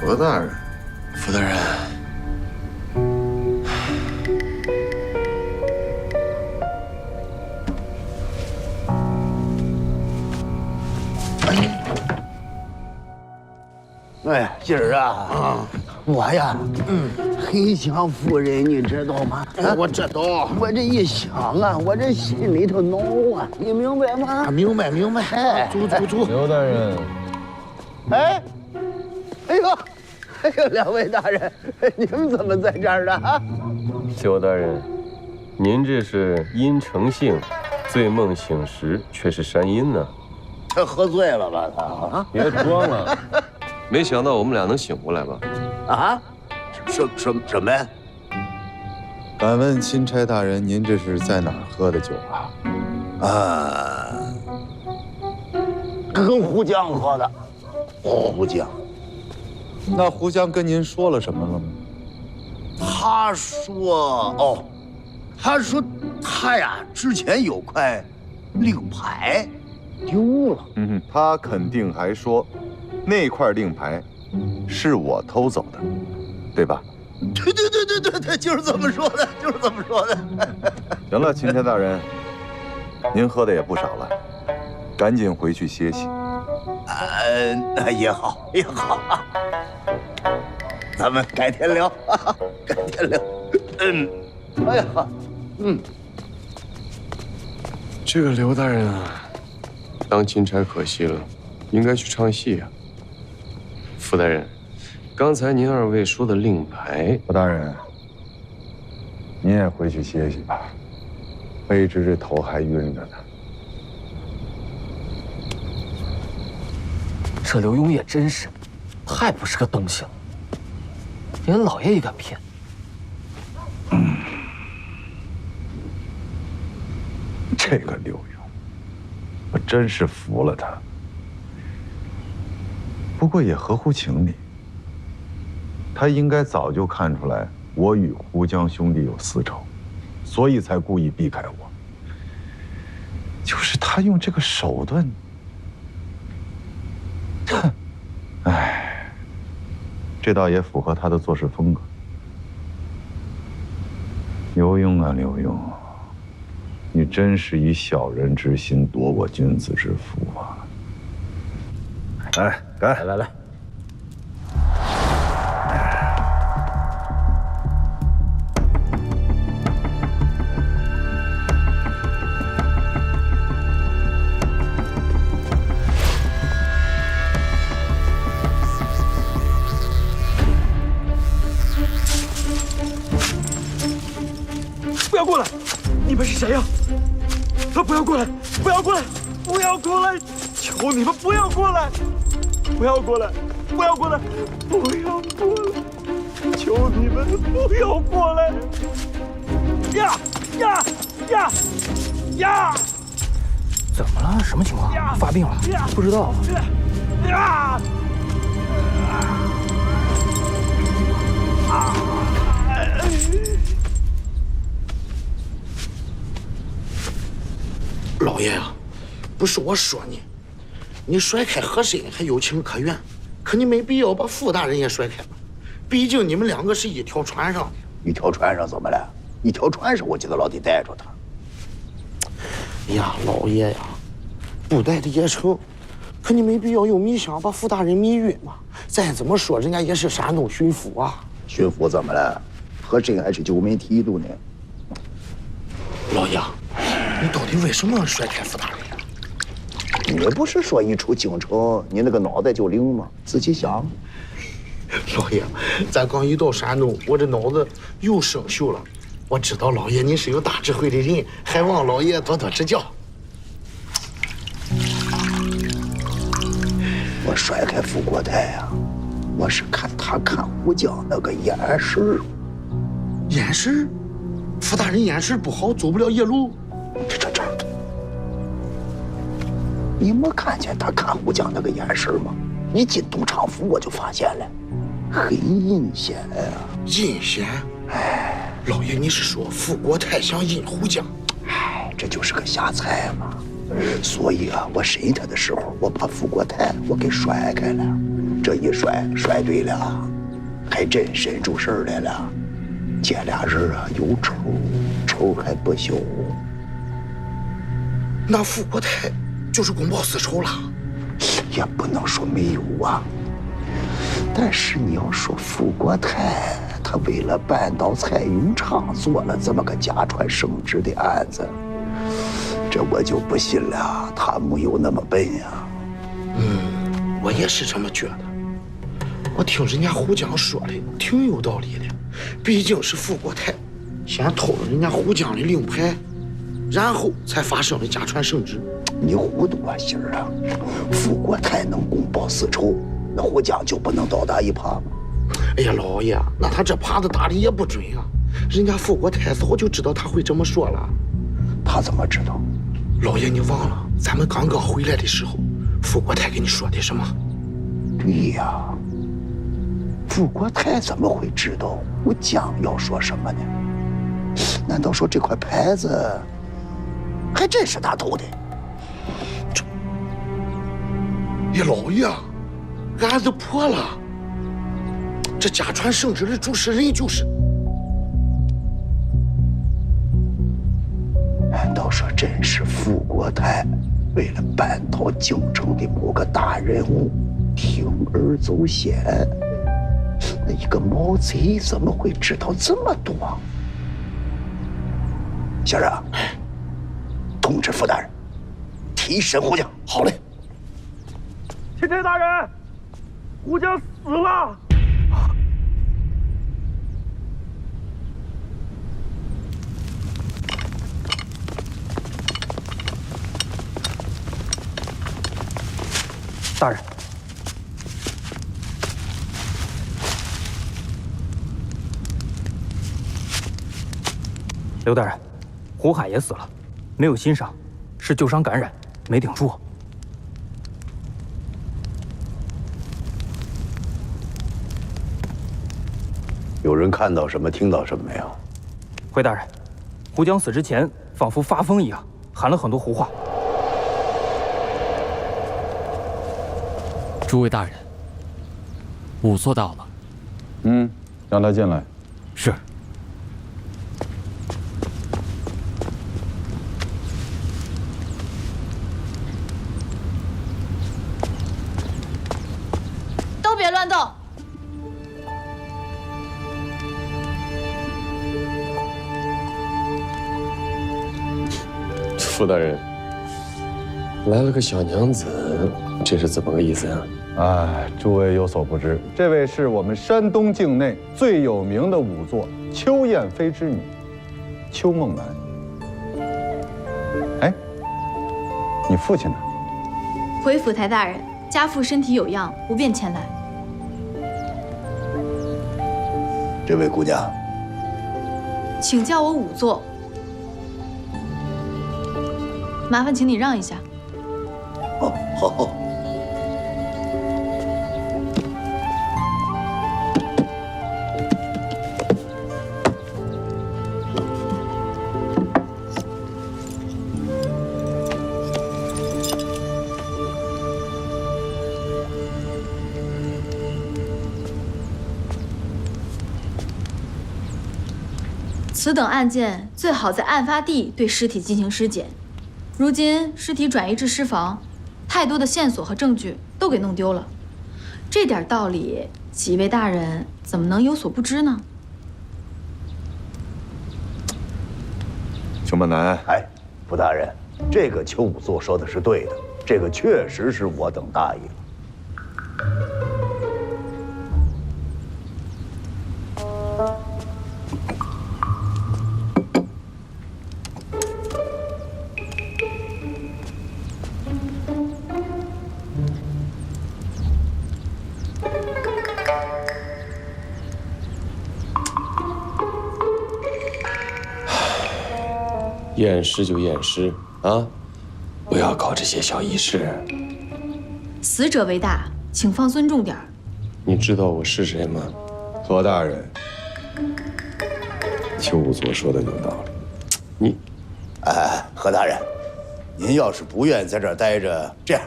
何大人，傅大人，哎，今儿啊，我呀，很想夫人，你知道吗？我知道。我这一想啊，我这心里头恼啊，你明白吗？明白。哎，足。刘大人，哎呦，两位大人，你们怎么在这儿呢？邱大人，您这是因成性，醉梦醒时却是山阴呢。他喝醉了吧？他别装了。没想到我们俩能醒过来吧？啊？什么呀？敢问钦差大人，您这是在哪儿喝的酒啊？跟胡江喝的。胡江。那胡江跟您说了什么了吗？他说他呀之前有块令牌丢了。他肯定还说，那块令牌是我偷走的，对吧？对，就是这么说的。行了，钦差大人，您喝的也不少了，赶紧回去歇息。也好。咱们改天聊，改天聊。哎呀，这个刘大人啊，当钦差可惜了，应该去唱戏啊。傅大人，刚才您二位说的令牌，傅大人，您也回去歇息吧，卑职这头还晕着呢。这刘墉也真是，太不是个东西了，连老爷也敢骗。这个刘墉，我真是服了他。不过也合乎情理，他应该早就看出来我与胡江兄弟有私仇，所以才故意避开我。就是他用这个手段。哼，哎，这倒也符合他的做事风格。刘墉啊，刘墉，你真是以小人之心夺我君子之腹啊！来，干！来。不要过来！你们是谁呀？不要过来！不要过来！不要过来！求你们不要过来！不要过来！不要过来！不要过来！求你们不要过来！呀！怎么了？什么情况？发病了？不知道。老爷啊，不是我说你，你甩开和珅还有情可原，可你没必要把傅大人也甩开吧？毕竟你们两个是一条船上的。一条船上怎么了？一条船上我就得老得带着他。哎呀，老爷呀，不带的也成，可你没必要用迷香把傅大人迷晕嘛。再怎么说，人家也是山东巡抚啊。巡抚怎么了？和珅还是九门提督呢。老爷，你到底为什么要甩开傅大人呀？你不是说一出京城，你那个脑袋就灵吗？仔细想。老爷，咱刚一到山东，我这脑子又生锈了。我知道老爷您是有大智慧的人，还望老爷多多指教。我甩开傅国泰呀，我是看他看胡江那个眼神。眼神？傅大人眼神不好，走不了夜路。这，你没看见他看胡江那个眼神吗？一进东昌府我就发现了，很阴险呀。阴险？哎，老爷，你是说傅国泰想阴胡江？哎，这就是个瞎猜嘛。所以啊，我审他的时候，我把傅国泰我给甩开了。这一甩对了，还真审出事来了。这俩人啊有仇还不消。那傅国泰就是公报私仇了？也不能说没有啊。但是你要说傅国泰，他为了扳倒蔡永昌，做了这么个假传圣旨的案子，这我就不信了，他没有那么笨呀。我也是这么觉得。我听人家胡江说的挺有道理的，毕竟是傅国泰先偷了人家胡江的令牌，然后才发生了假传圣旨。你糊涂啊，心儿啊！傅国泰能公报私仇，那胡江就不能倒打一耙吗？哎呀，老爷，那他这耙子打的也不准啊！人家傅国泰早就知道他会这么说了。他怎么知道？老爷，你忘了咱们刚刚回来的时候，傅国泰跟你说的什么？对呀，傅国泰怎么会知道胡江要说什么呢？难道说这块牌子还真是他偷的？呀，老爷，案子破了，这假传圣旨的主使人就是……难道说真是傅国泰为了扳倒京城的某个大人物，铤而走险？那一个毛贼怎么会知道这么多？小人，通知傅大人，提审胡江。好嘞。钦差大人，胡江死了。大人，刘大人，胡海也死了，没有新伤，是旧伤感染，没顶住。有人看到什么、听到什么没有？回大人，胡江死之前仿佛发疯一样，喊了很多胡话。诸位大人，仵作到了。让他进来。是。都别乱动。傅大人，来了个小娘子，这是怎么个意思啊？哎，诸位有所不知，这位是我们山东境内最有名的仵作邱燕飞之女，邱梦楠。哎，你父亲呢？回府台大人，家父身体有恙，不便前来。这位姑娘，请叫我仵作。麻烦请你让一下。哦，好。此等案件最好在案发地对尸体进行尸检。如今尸体转移至尸房，太多的线索和证据都给弄丢了。这点道理，几位大人怎么能有所不知呢？邱梦楠，哎，傅大人，这个邱仵作说的是对的，这个确实是我等大意了。验尸就验尸啊，不要搞这些小仪式。死者为大，请放尊重点儿。你知道我是谁吗？何大人，邱仵作说的有道理。你，哎，何大人，您要是不愿意在这儿待着，这样，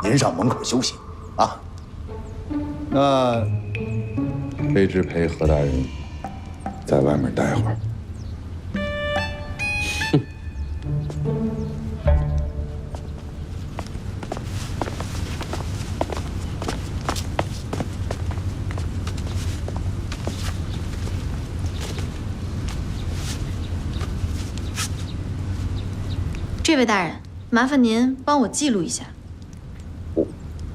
您上门口休息，啊。那卑职陪何大人在外面待会儿。这位大人，麻烦您帮我记录一下。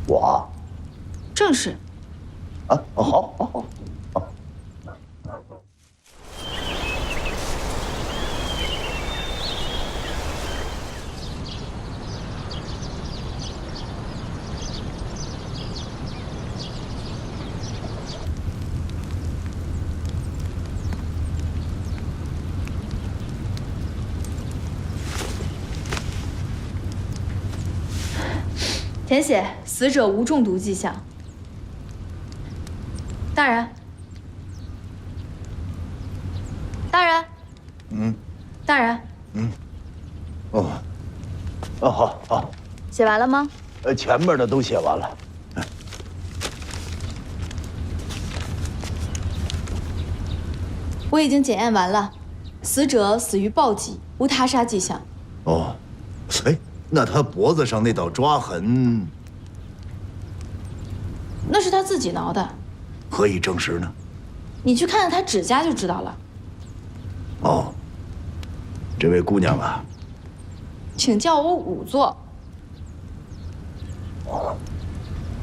我？正是。啊，好，好。填写死者无中毒迹象。大人，大人，大人，好，写完了吗？前面的都写完了。我已经检验完了，死者死于暴击，无他杀迹象。哦，哎，那他脖子上那道抓痕，那是他自己挠的。何以证实呢？你去看看她指甲就知道了。哦，这位姑娘啊，请叫我仵作。哦，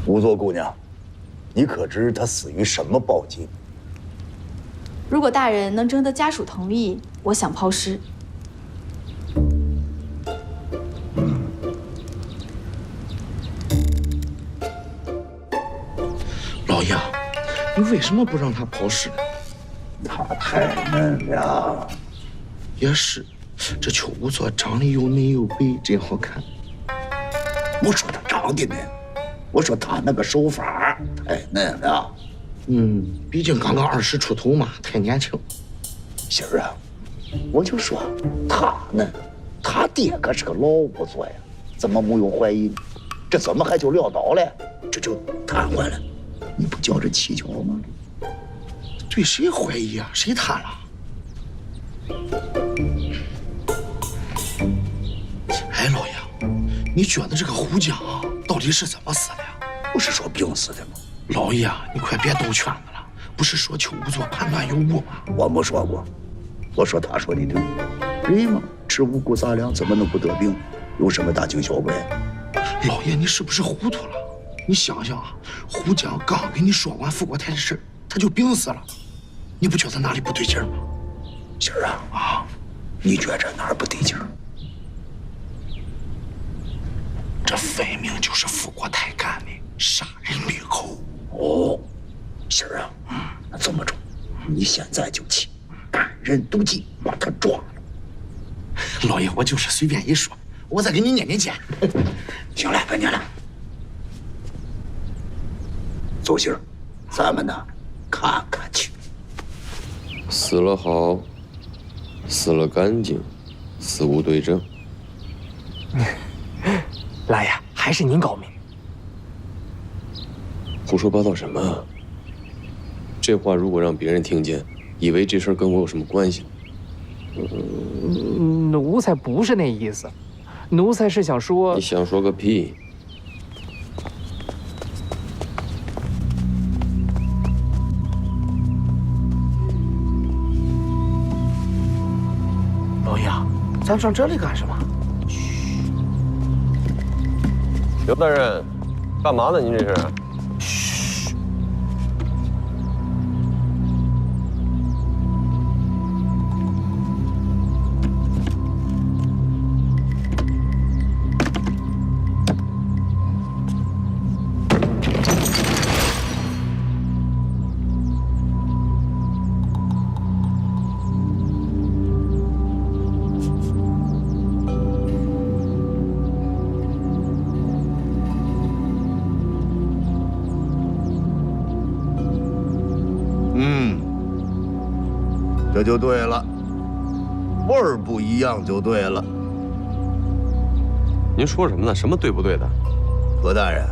仵作姑娘，你可知她死于什么暴疾？如果大人能征得家属同意，我想抛尸。老爷，你为什么不让他抛尸呢？他太嫩了。也是，这邱仵作长得又嫩又白，真好看。我说他长得嫩，我说他那个手法太嫩了。毕竟刚刚20出头嘛，太年轻。心儿啊，我就说他嫩，他爹可是个老仵作呀，怎么没有怀疑？这怎么还就撂倒了？这就瘫痪了。你不觉着蹊跷吗？对谁怀疑啊？谁瘫了？哎，老爷，你觉得这个胡江到底是怎么死的呀？不是说病死的吗？老爷，你快别兜圈子了。不是说邱仵作判断有误吗？我没说过，我说他说的对。人嘛，吃五谷杂粮怎么能不得病？有什么大惊小怪？老爷，你是不是糊涂了？你想想啊，胡江刚跟你说完富国台的事，他就病死了，你不觉得哪里不对劲吗？心儿啊，你觉着哪儿不对劲儿？这分明就是富国台干的，杀人灭口。哦，心儿啊，那这么着，你现在就去赶人毒计，把他抓了。老爷，我就是随便一说，我再给你捏捏肩。行了，别捏了。走心儿，咱们呢，看看去。死了好，死了干净，死无对证。老爷，还是您高明。胡说八道什么？这话如果让别人听见，以为这事儿跟我有什么关系？奴才不是那意思，奴才是想说……你想说个屁！老爷，咱上这里干什么？刘大人，干嘛呢？您这是？这就对了，味儿不一样就对了。您说什么呢？什么对不对的？何大人，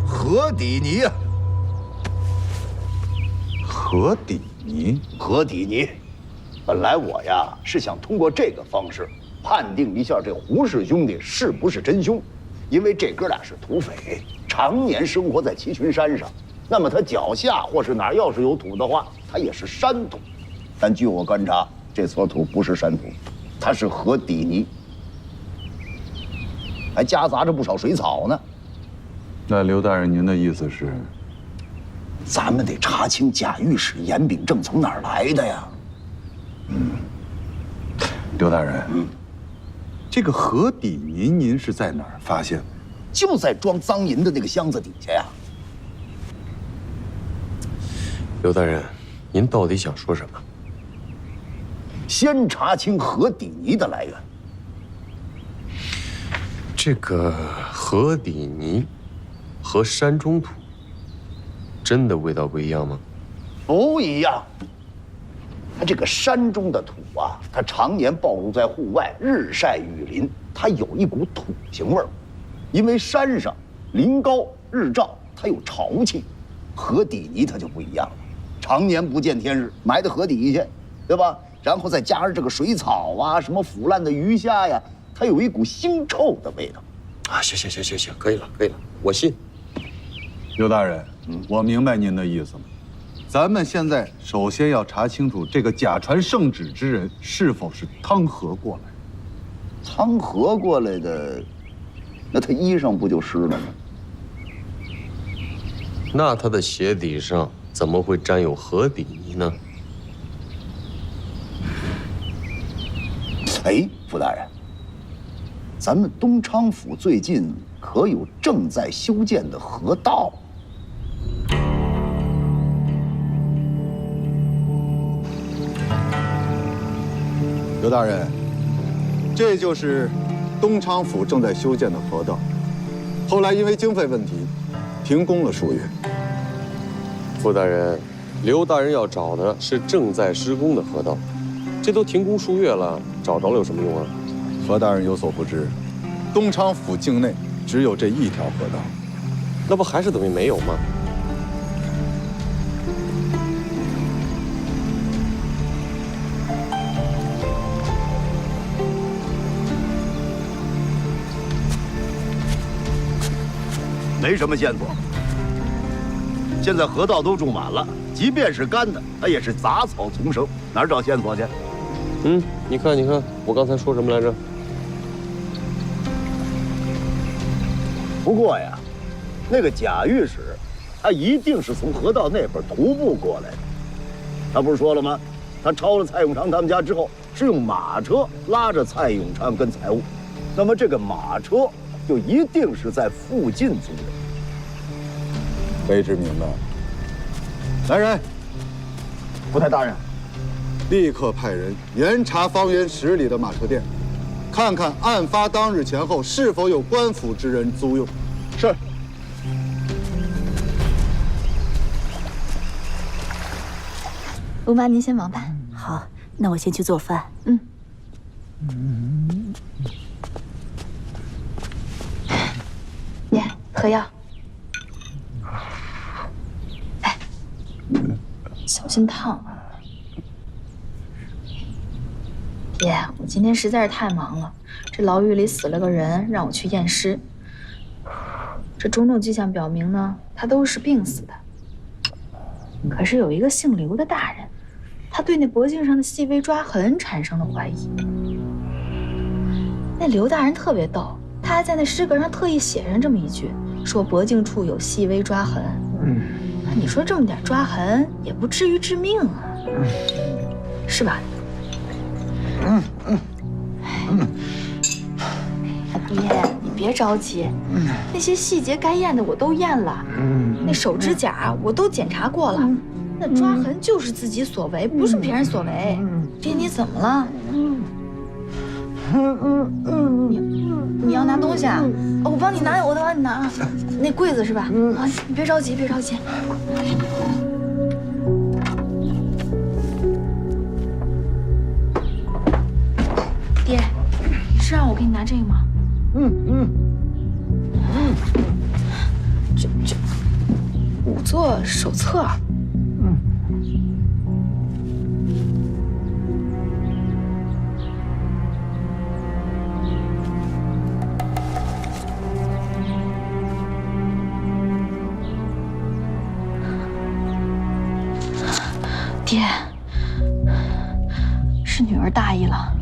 何底泥呀？何底泥？何底泥。本来我呀是想通过这个方式判定一下这胡氏兄弟是不是真凶，因为这哥俩是土匪，常年生活在齐群山上。那么他脚下或是哪儿要是有土的话，它也是山土。但据我观察，这撮土不是山土，它是河底泥，还夹杂着不少水草呢。那刘大人，您的意思是？咱们得查清贾御史严秉正从哪儿来的呀。刘大人，这个河底泥您是在哪儿发现的？就在装赃银的那个箱子底下呀。刘大人，您到底想说什么？先查清河底泥的来源。这个河底泥和山中土真的味道不一样吗？不一样。它这个山中的土啊，它常年暴露在户外，日晒雨淋，它有一股土腥味儿。因为山上林高日照，它有潮气。河底泥它就不一样了，常年不见天日，埋到河底下去，对吧？然后再加上这个水草啊，什么腐烂的鱼虾呀，它有一股腥臭的味道。啊，行，可以了，我信。刘大人，我明白您的意思了。咱们现在首先要查清楚这个假传圣旨之人是否是汤和过来。汤和过来的，那他衣裳不就湿了吗？那他的鞋底上怎么会沾有河底泥呢？哎，傅大人，咱们东昌府最近可有正在修建的河道？刘大人，这就是东昌府正在修建的河道，后来因为经费问题，停工了数月。傅大人，刘大人要找的是正在施工的河道，这都停工数月了，找着了有什么用啊？何大人有所不知，东昌府境内只有这一条河道，那不还是等于没有吗？没什么线索。现在河道都种满了，即便是干的，它也是杂草丛生，哪儿找线索去？你看，我刚才说什么来着？不过呀，那个贾御史，他一定是从河道那边徒步过来的。他不是说了吗？他抄了蔡永昌他们家之后，是用马车拉着蔡永昌跟财物，那么这个马车就一定是在附近租的。卑职明白。来人，不太大人，立刻派人严查方圆10里的马车店，看看案发当日前后是否有官府之人租用。是。吴妈，您先忙吧。好，那我先去做饭。爷，喝药。哎，小心烫。爹，我今天实在是太忙了，这牢狱里死了个人，让我去验尸。这种种迹象表明呢，他都是病死的。可是有一个姓刘的大人，他对那脖颈上的细微抓痕产生了怀疑。那刘大人特别逗，他还在那尸格上特意写上这么一句，说脖颈处有细微抓痕。你说这么点抓痕也不至于致命啊，是吧？爹，你别着急，那些细节该验的我都验了，那手指甲我都检查过了，那抓痕就是自己所为，不是别人所为。爹，你怎么了？你要拿东西啊？我帮你拿，我帮你拿啊。那柜子是吧？啊，你别着急，别着急。爹，你是让我给你拿这个吗？这仵作手册。爹，是女儿大意了。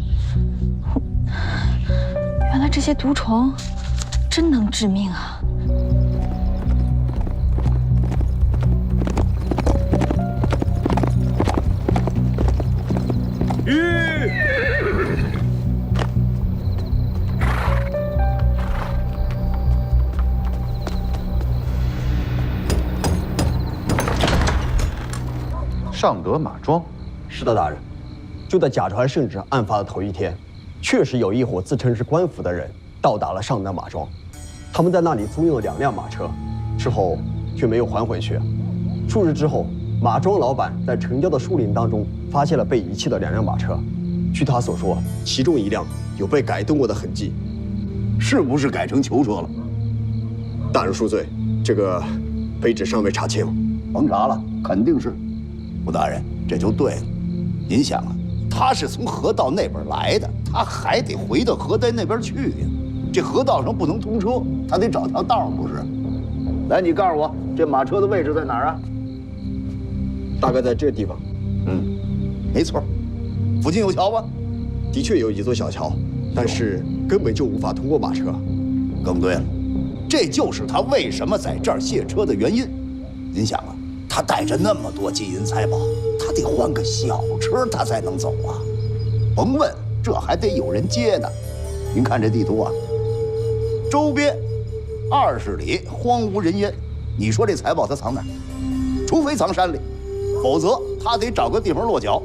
原来这些毒虫真能致命啊！尚德马庄，是的，大人。就在假传圣旨案发的头一天，确实有一伙自称是官府的人到达了尚德马庄，他们在那里租用了2辆马车，之后却没有还回去。数日之后，马庄老板在城郊的树林当中发现了被遗弃的2辆马车，据他所说，其中1辆有被改动过的痕迹，是不是改成囚车了？大人恕罪，这个卑职尚未查清。甭查了，肯定是。吴大人，这就对了。您想啊，他是从河道那边来的，他还得回到河堤那边去呀。这河道上不能通车，他得找条道，不是？来，你告诉我，这马车的位置在哪儿啊？大概在这地方。没错。附近有桥吗？的确有一座小桥，但是根本就无法通过马车。更对了，这就是他为什么在这儿卸车的原因。您想啊，他带着那么多金银财宝，他得换个小车他才能走啊。甭问，这还得有人接呢。您看这地图啊，周边20里荒无人烟，你说这财宝他藏哪儿？除非藏山里，否则他得找个地方落脚。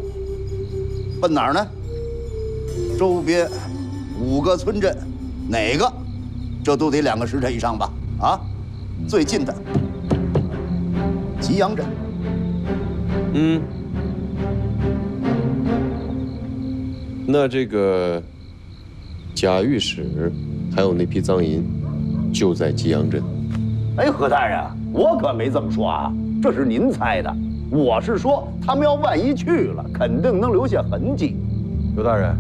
奔哪儿呢？周边5个村镇，哪个？这都得2个时辰以上吧？啊，最近的吉阳镇。那这个贾御史还有那批赃银，就在吉阳镇。哎，何大人，我可没这么说啊，这是您猜的。我是说，他们要万一去了，肯定能留下痕迹。刘大人，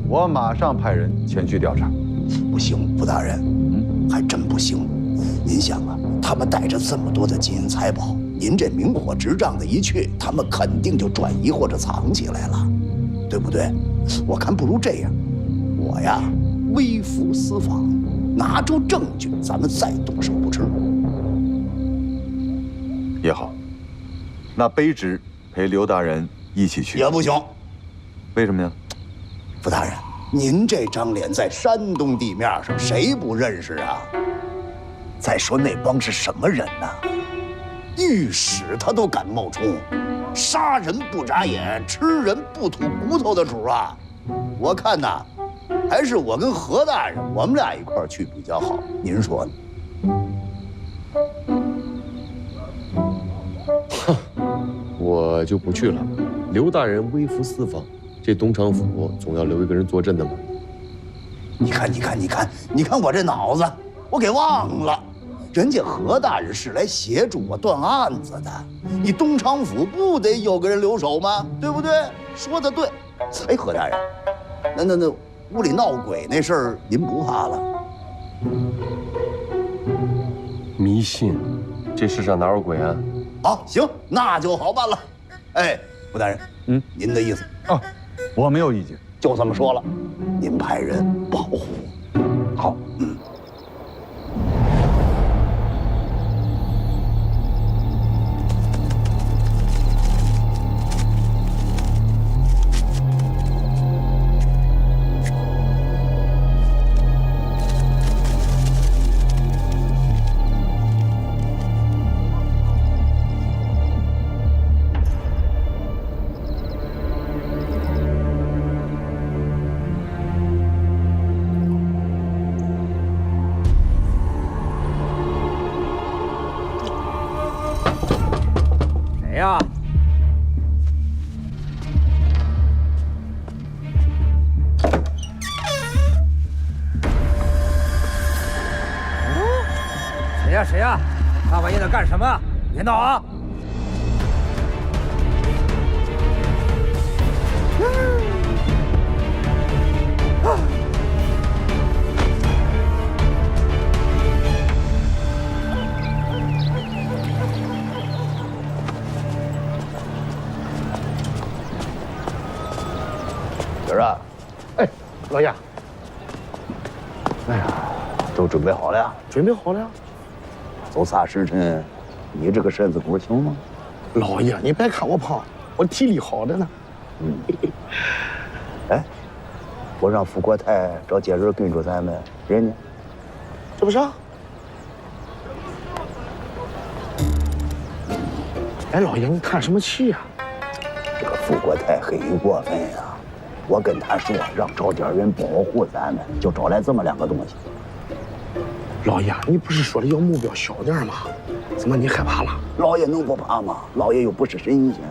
我马上派人前去调查。不行，傅大人，还真不行。您想啊，他们带着这么多的金银财宝，您这明火执仗的一去，他们肯定就转移或者藏起来了，对不对？我看不如这样，我呀微服私访，拿出证据，咱们再动手不迟。也好，那卑职陪刘大人一起去。也不行。为什么呀？傅大人，您这张脸在山东地面上，谁不认识啊？再说那帮是什么人呐？御史他都敢冒充，杀人不眨眼，吃人不吐骨头的主啊！我看呐，还是我跟何大人，我们俩一块儿去比较好。您说呢？我就不去了。刘大人微服私访，这东厂府总要留一个人坐镇的嘛。你看我这脑子，我给忘了。人家何大人是来协助我断案子的，你东厂府不得有个人留守吗？对不对？说的对。哎，何大人，那屋里闹鬼那事儿，您不怕了？迷信，这世上哪有鬼啊？好，行，那就好办了。哎，胡大人，您的意思啊？我没有意见，就这么说了。您派人保护。好，谁呀？谁呀？大半夜的干什么？别闹啊！儿啊，哎，老爷，哎呀，都准备好了呀？准备好了呀。走仨时辰，你这个身子骨行吗？老爷，你别看我胖，我体力好着呢。哎，我让傅国泰找接人跟着咱们，人呢？这不是？哎，老爷，你看什么气呀？这个傅国泰很过分呀！我跟他说，让找点人保护咱们，就找来这么2个东西。老爷，你不是说的要目标小点吗？怎么你害怕了？老爷能不怕吗？老爷又不是神仙。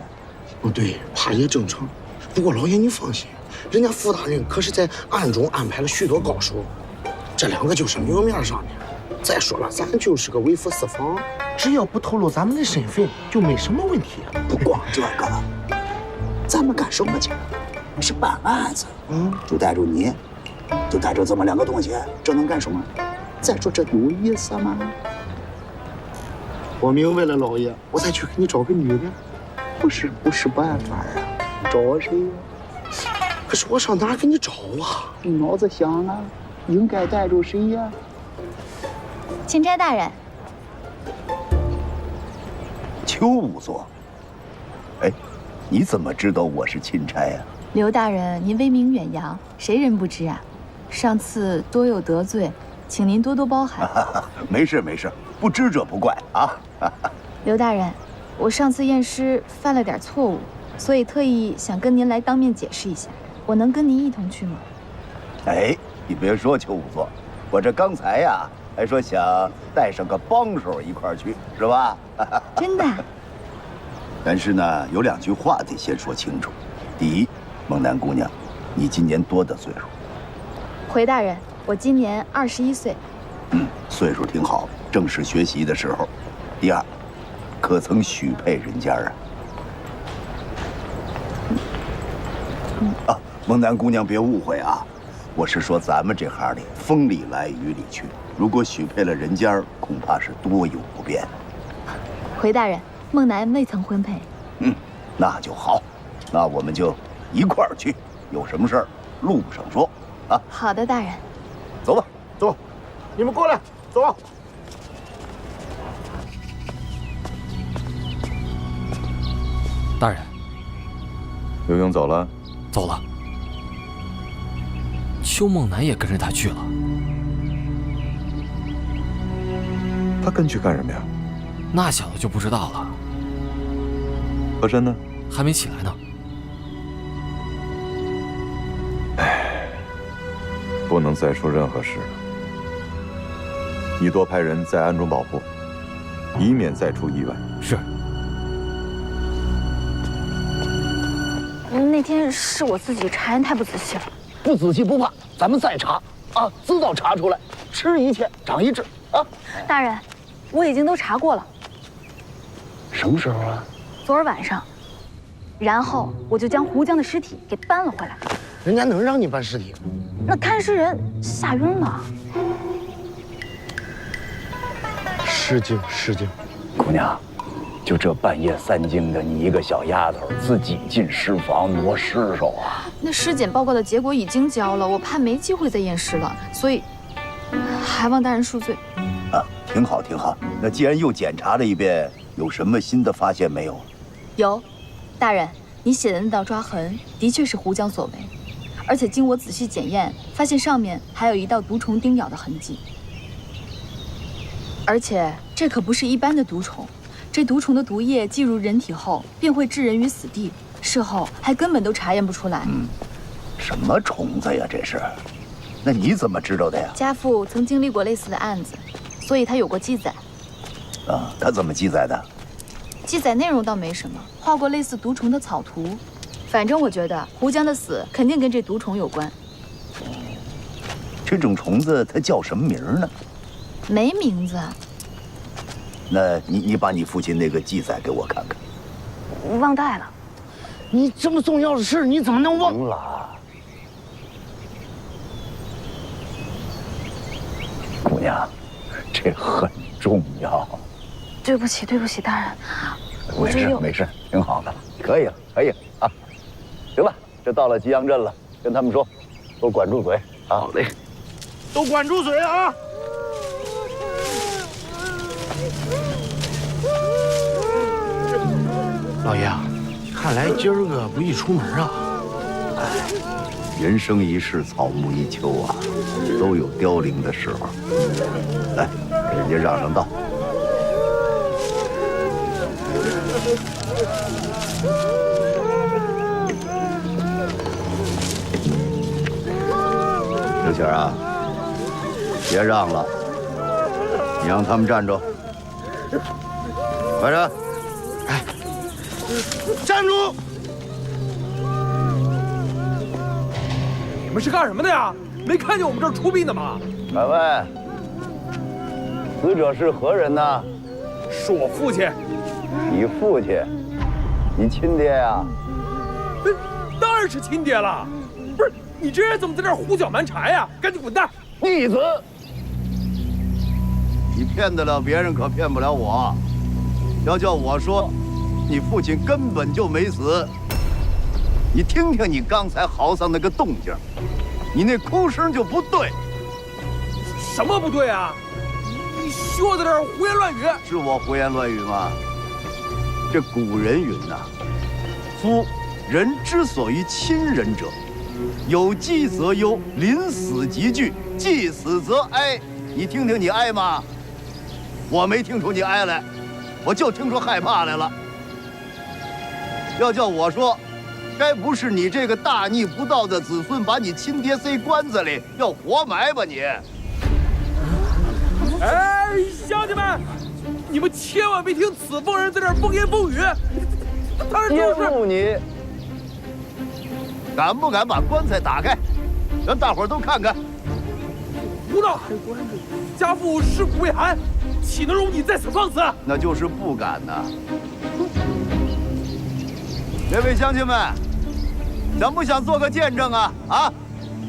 哦，对，怕也正常。不过老爷你放心，人家傅大人可是在暗中安排了许多高手，这2个就是明面上的。再说了，咱就是个微服私访，只要不透露咱们的身份，就没什么问题。不光这个，咱们干什么去？是办案子。就带着你，就带着这么2个东西，这能干什么？再说这有意思吗？我明白了，老爷，我再去给你找个女的。不是办法啊，找谁呀？可是我上哪给你找啊？你脑子想了，应该带着谁呀？钦差大人，邱仵作，哎，你怎么知道我是钦差呀？刘大人，您威名远扬，谁人不知啊？上次多有得罪，请您多多包涵。没事没事，不知者不怪啊。刘大人，我上次验尸犯了点错误，所以特意想跟您来当面解释一下。我能跟您一同去吗？哎，你别说邱仵作，我这刚才呀还说想带上个帮手一块儿去，是吧？真的。但是呢，有2句话得先说清楚。第一，孟南姑娘，你今年多大岁数？回大人，我今年21岁。岁数挺好，正是学习的时候。第二，可曾许配人家啊？啊，孟南姑娘别误会啊，我是说咱们这行里风里来雨里去，如果许配了人家，恐怕是多有不便。回大人，孟南未曾婚配。那就好，那我们就一块儿去，有什么事儿路上说啊。好的，大人。走吧，走，你们过来，走。大人，刘墉走了。走了。邱梦楠也跟着他去了。他跟去干什么呀？那小子就不知道了。和珅呢？还没起来呢。不能再说任何事了。你多派人在暗中保护，以免再出意外。是。那天是我自己查验太不仔细了。不仔细不怕，咱们再查啊，知道查出来，吃一堑长一智啊。大人，我已经都查过了。什么时候啊？昨儿晚上。然后我就将胡江的尸体给搬了回来。人家能让你搬尸体？那看尸人吓晕了。失敬失敬。姑娘，就这半夜3更的，你一个小丫头自己进尸房挪尸首啊？那尸检报告的结果已经交了，我怕没机会再验尸了，所以还望大人恕罪。啊，挺好挺好。那既然又检查了一遍，有什么新的发现没有？有，大人，你写的那道抓痕的确是胡江所为，而且经我仔细检验，发现上面还有一道毒虫叮咬的痕迹。而且这可不是一般的毒虫，这毒虫的毒液进入人体后便会置人于死地，事后还根本都查验不出来。什么虫子呀？这是？那你怎么知道的呀？家父曾经历过类似的案子，所以他有过记载。啊，他怎么记载的？记载内容倒没什么，画过类似毒虫的草图。反正我觉得胡江的死肯定跟这毒虫有关。这种虫子它叫什么名呢？没名字。那你把你父亲那个记载给我看看。忘带了。你这么重要的事，你怎么能忘了？姑娘，这很重要。对不起，对不起，大人。没事没事，挺好的，可以了，可以了啊。行了，这到了吉阳镇了，跟他们说，都管住嘴啊。好嘞，都管住嘴啊！老爷，看来今儿个不宜出门啊。人生一世，草木一秋啊，都有凋零的时候。来，给人家让让道。刘谦啊，别让了，你让他们站住，快站！哎，站住！你们是干什么的呀？没看见我们这儿出殡的吗？敢问，死者是何人呢？是我父亲。你父亲？你亲爹呀？当然是亲爹了。不是，你这人怎么在这儿胡搅蛮缠呀？赶紧滚蛋！逆子！你骗得了别人，可骗不了我。要叫我说，你父亲根本就没死。你听听你刚才嚎丧那个动静，你那哭声就不对。什么不对啊？你说的这儿胡言乱语。是我胡言乱语吗？这古人云呐，夫人之所以亲人者，有疾则忧，临死即惧，既死则哀。你听听，你哀吗？我没听出你哀来，我就听出害怕来了。要叫我说，该不是你这个大逆不道的子孙把你亲爹塞棺材里要活埋吧你？哎，乡亲们，你们千万别听此疯人在这儿风言风语，他是就是玷污你。敢不敢把棺材打开，让大伙儿都看看？胡闹！家父尸骨未寒，岂能容你在此放肆？那就是不敢呐。这位乡亲们，想不想做个见证啊？啊，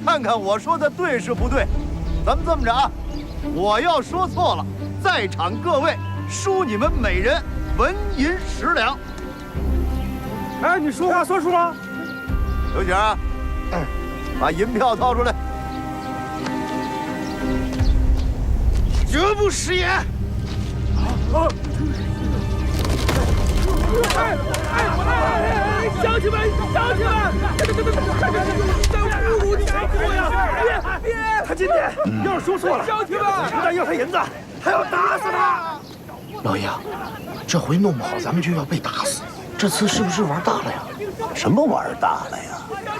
看看我说的对是不对？咱们这么着啊，我要说错了，在场各位输你们每人纹银10两。哎，你说话算数吗？刘景，把银票掏出来。绝不食言。乡亲们，乡亲们，这侮辱你家父呀！别！他今天要是说错了，乡亲们，不但要他银子，还要打死他。老爷，这回弄不好咱们就要被打死，这次是不是玩大了呀？什么玩大了呀？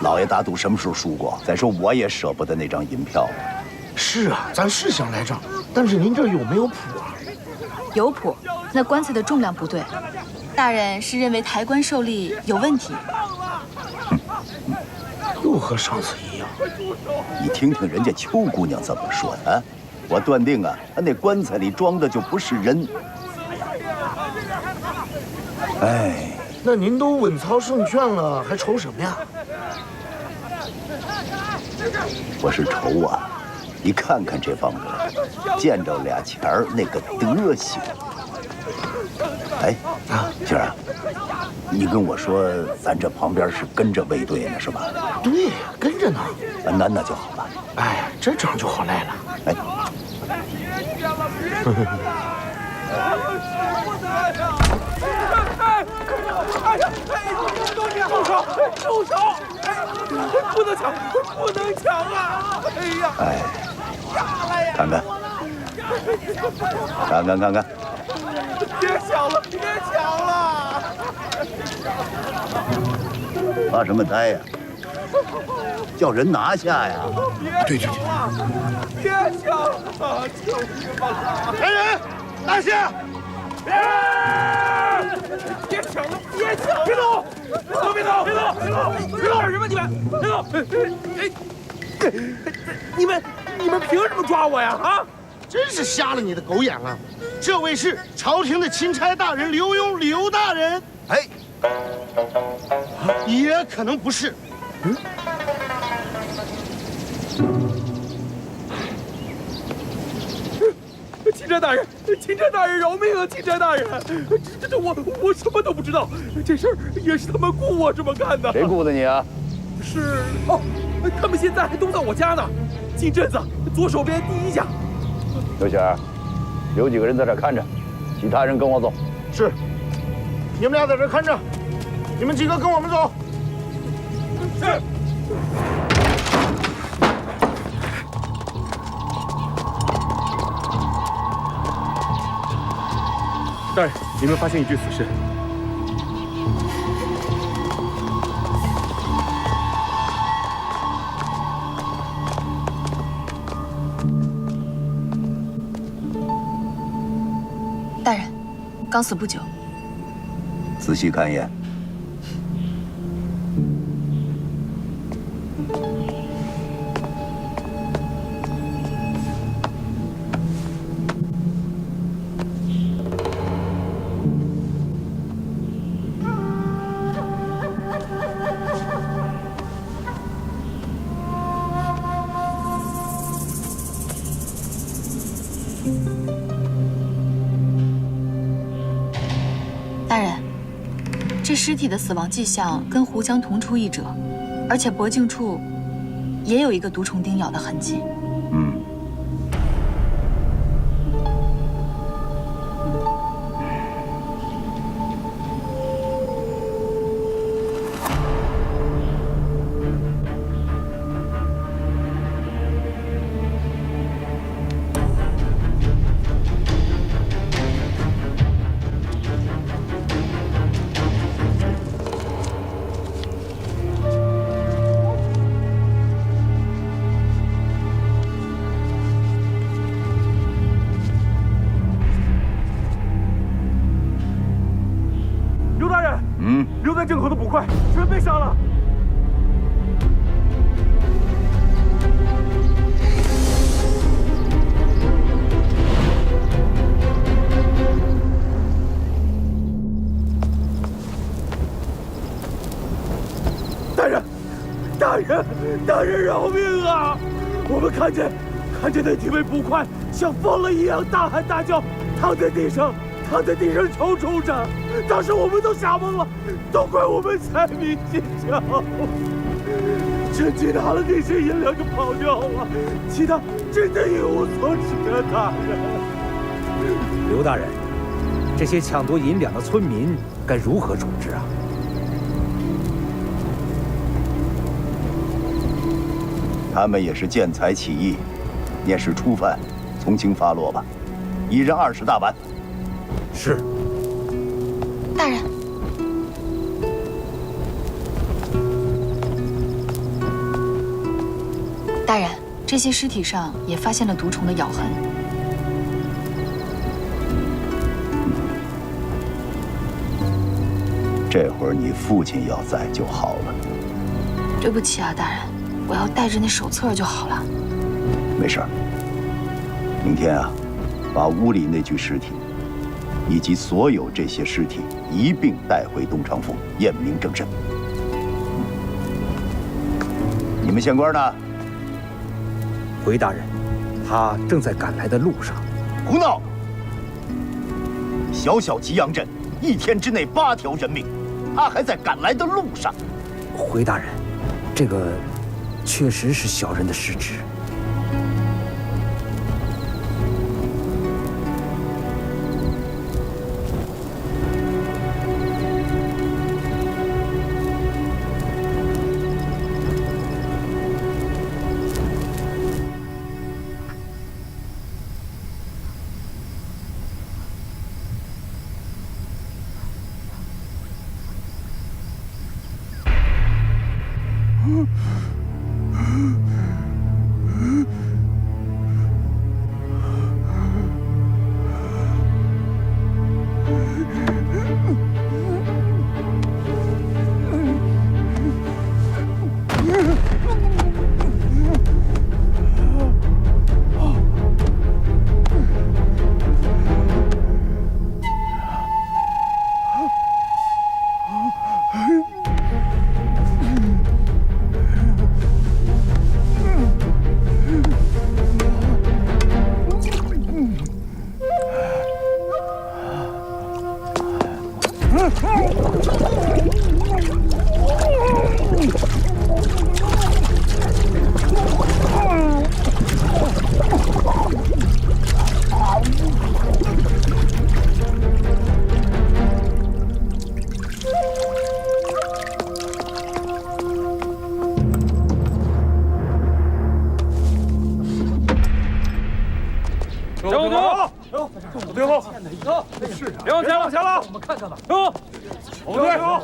老爷打赌什么时候输过？再说我也舍不得那张银票。是啊，咱是想来账，但是您这有没有谱啊？有谱，那棺材的重量不对。大人是认为抬棺受力有问题。又和上次一样。你听听人家邱姑娘怎么说的啊？我断定啊，她那棺材里装的就不是人。哎，那您都稳操胜券了，还愁什么呀？我是愁啊！你看看这帮人，见着俩钱儿那个德行。哎，静儿，你跟我说，咱这旁边是跟着卫队呢，是吧？对，跟着呢。那就好了。哎，这仗就好赖了。哎。住手！住手！不能抢，不能抢啊！哎呀！哎，看看，看看，看看。别抢了，别抢了！发什么呆呀？叫人拿下呀！对，别抢了！求你们了！来人，拿下！别抢了！别抢了！别走！别走！别走！别走！别走！干什么你们？别走！你们凭什么抓我呀？啊！真是瞎了你的狗眼了！这位是朝廷的钦差大人刘墉，刘大人。哎，也可能不是。钦差大人，钦差大人饶命啊！钦差大人，这我什么都不知道，这事儿也是他们雇我这么干的。谁雇的你啊？是哦，他们现在还都在我家呢，进镇子左手边第一家。刘显，留几个人在这看着，其他人跟我走。是，你们俩在这看着，你们几个跟我们走。是。大人，你们发现一具死尸。大人，刚死不久。仔细看一眼。大人，尸体的死亡迹象跟胡江同出一辙，而且脖颈处也有一个毒虫叮咬的痕迹。留在镇口的捕快全被杀了。大人饶命啊！我们看见那几位捕快像疯了一样大喊大叫，躺在地上抽搐着。当时我们都吓懵了，都怪我们财迷心窍，趁机拿了那些银两就跑掉了，其他真的一无所知啊，大人。刘大人，这些抢夺银两的村民该如何处置啊？他们也是见财起意，也是初犯，从轻发落吧，一人20大板。是。大人，大人，这些尸体上也发现了毒虫的咬痕。这会儿你父亲要在就好了。对不起啊，大人，我要带着那手册就好了。没事儿。明天啊，把屋里那具尸体，以及所有这些尸体一并带回东昌府验明正身。你们县官呢？回大人，他正在赶来的路上。胡闹！小小吉阳镇，1天之内8条人命，他还在赶来的路上。回大人，这个确实是小人的失职。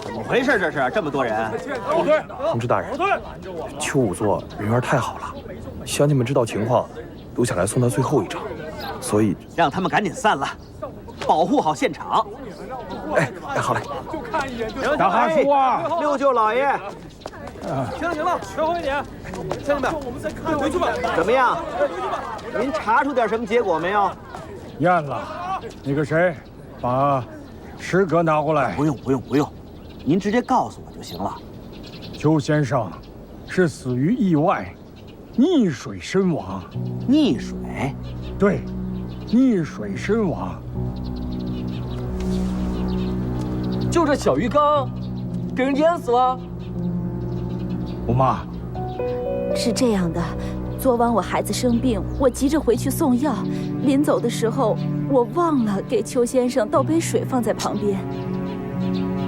怎么回事？这是这么多人！同志大人，邱仵作人缘太好了，乡亲们知道情况，都想来送他最后一程，所以让他们赶紧散了，保护好现场。哎，好嘞。大哈叔啊，六舅老爷，行了，全回点，乡亲们，回去吧。怎么样？您查出点什么结果没有？验了，那个谁，把诗歌拿过来。不用，您直接告诉我就行了。邱先生是死于意外，溺水身亡。溺水？对，溺水身亡。就这小鱼缸，整件事吗？吴妈，是这样的，昨晚我孩子生病，我急着回去送药，临走的时候我忘了给邱先生倒杯水放在旁边。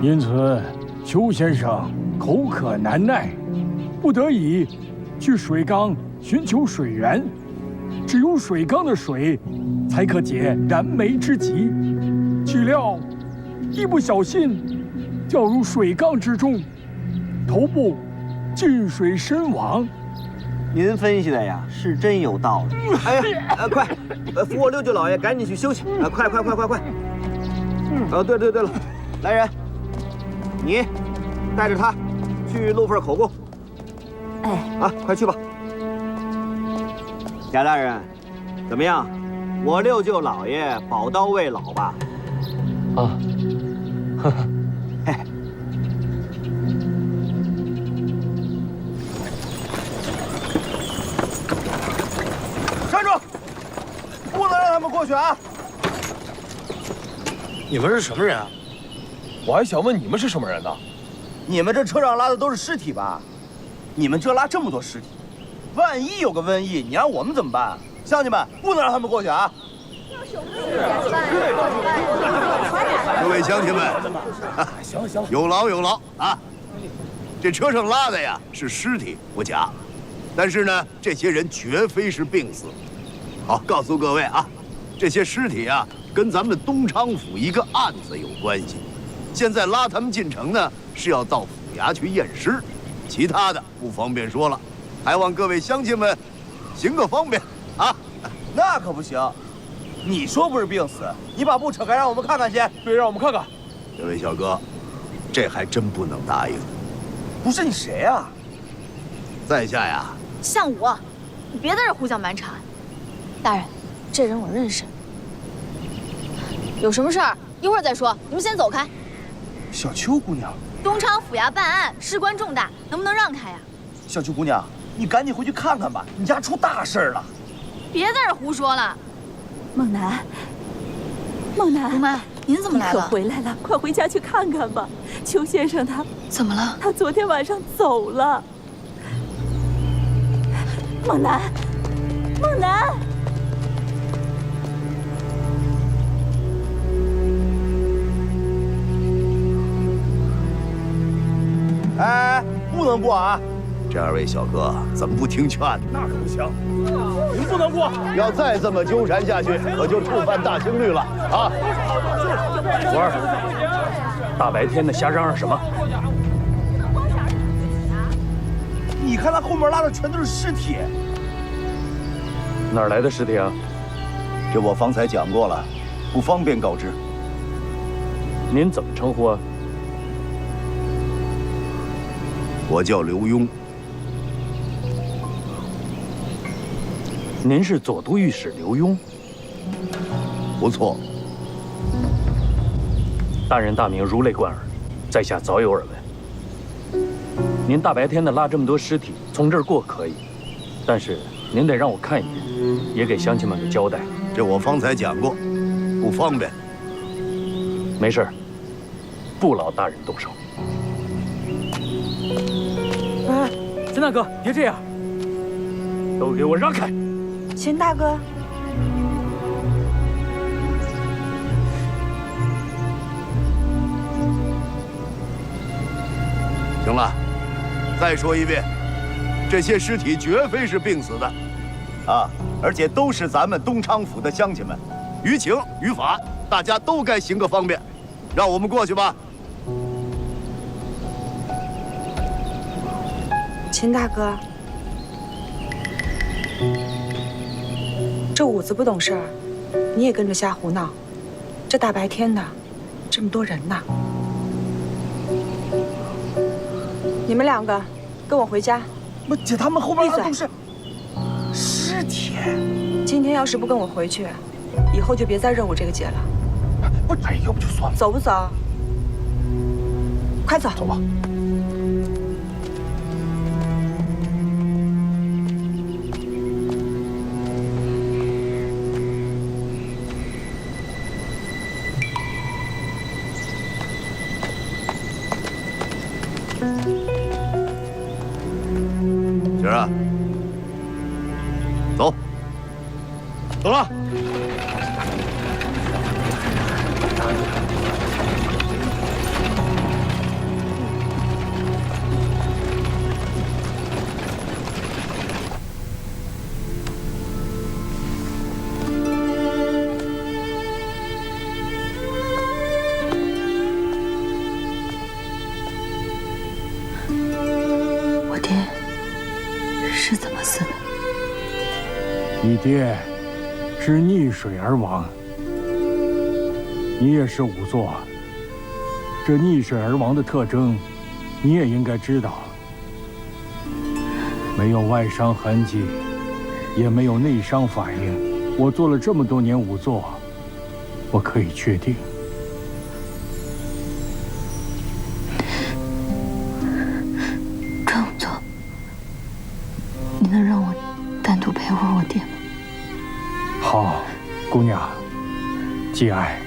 因此，邱先生口渴难耐，不得已去水缸寻求水源。只有水缸的水，才可解燃眉之急。岂料，一不小心掉入水缸之中，头部进水身亡。您分析的呀，是真有道理。哎呀，快，扶我六舅老爷赶紧去休息。快！对了，来人，你带着他去路份口供。哎，快去吧。贾大人，怎么样？我六舅老爷宝刀未老吧？啊，嘿。站住！不能让他们过去啊！你们是什么人啊？我还想问你们是什么人呢？你们这车上拉的都是尸体吧？你们这拉这么多尸体，万一有个瘟疫，你让我们怎么办？乡亲们，不能让他们过去啊！各位乡亲们，行，有劳啊！这车上拉的呀是尸体不假，但是呢，这些人绝非是病死。好，告诉各位啊，这些尸体啊跟咱们东昌府一个案子有关系。现在拉他们进城呢，是要到府衙去验尸，其他的不方便说了，还望各位乡亲们行个方便啊！那可不行，你说不是病死，你把布扯开让我们看看先。对，让我们看看。这位小哥，这还真不能答应。不是你谁啊？在下呀，像我，你别在这胡搅蛮缠。大人，这人我认识。有什么事儿一会儿再说，你们先走开。小邱姑娘，东昌府衙办案，事关重大，能不能让开呀？小邱姑娘，你赶紧回去看看吧，你家出大事了。别在这胡说了。孟楠，吴妈，您怎么来了？你可回来了，快回家去看看吧。邱先生他怎么了？他昨天晚上走了。孟楠。哎，不能过啊！这二位小哥怎么不听劝呢？那可不行，您不能过。要再这么纠缠下去，可就触犯大清律了啊！福儿，大白天的瞎嚷嚷什么？你看他后面拉的全都是尸体。哪儿来的尸体啊？这我方才讲过了，不方便告知。您怎么称呼啊？我叫刘墉。您是左都御史刘墉？不错。大人大名如雷贯耳，在下早有耳闻。您大白天的拉这么多尸体，从这儿过可以，但是您得让我看一眼，也给乡亲们个交代。这我方才讲过，不方便。没事，不劳大人动手。哎，秦大哥，别这样，都给我让开！秦大哥，行了，再说一遍，这些尸体绝非是病死的，啊，而且都是咱们东昌府的乡亲们，于情于法，大家都该行个方便，让我们过去吧。秦大哥，这五子不懂事儿，你也跟着瞎胡闹。这大白天的，这么多人呢。你们两个跟我回家。不，姐，他们后边都是尸体。今天要是不跟我回去，以后就别再认我这个姐了。不，哎，要不就算了。走不走？快走！走吧。今儿啊，走，走了。我爹是怎么死的？你爹是溺水而亡，你也是仵作，这溺水而亡的特征，你也应该知道。没有外伤痕迹，也没有内伤反应。我做了这么多年仵作，我可以确定。张仵作，你能让我单独陪会儿我爹吗？好，姑娘，节哀。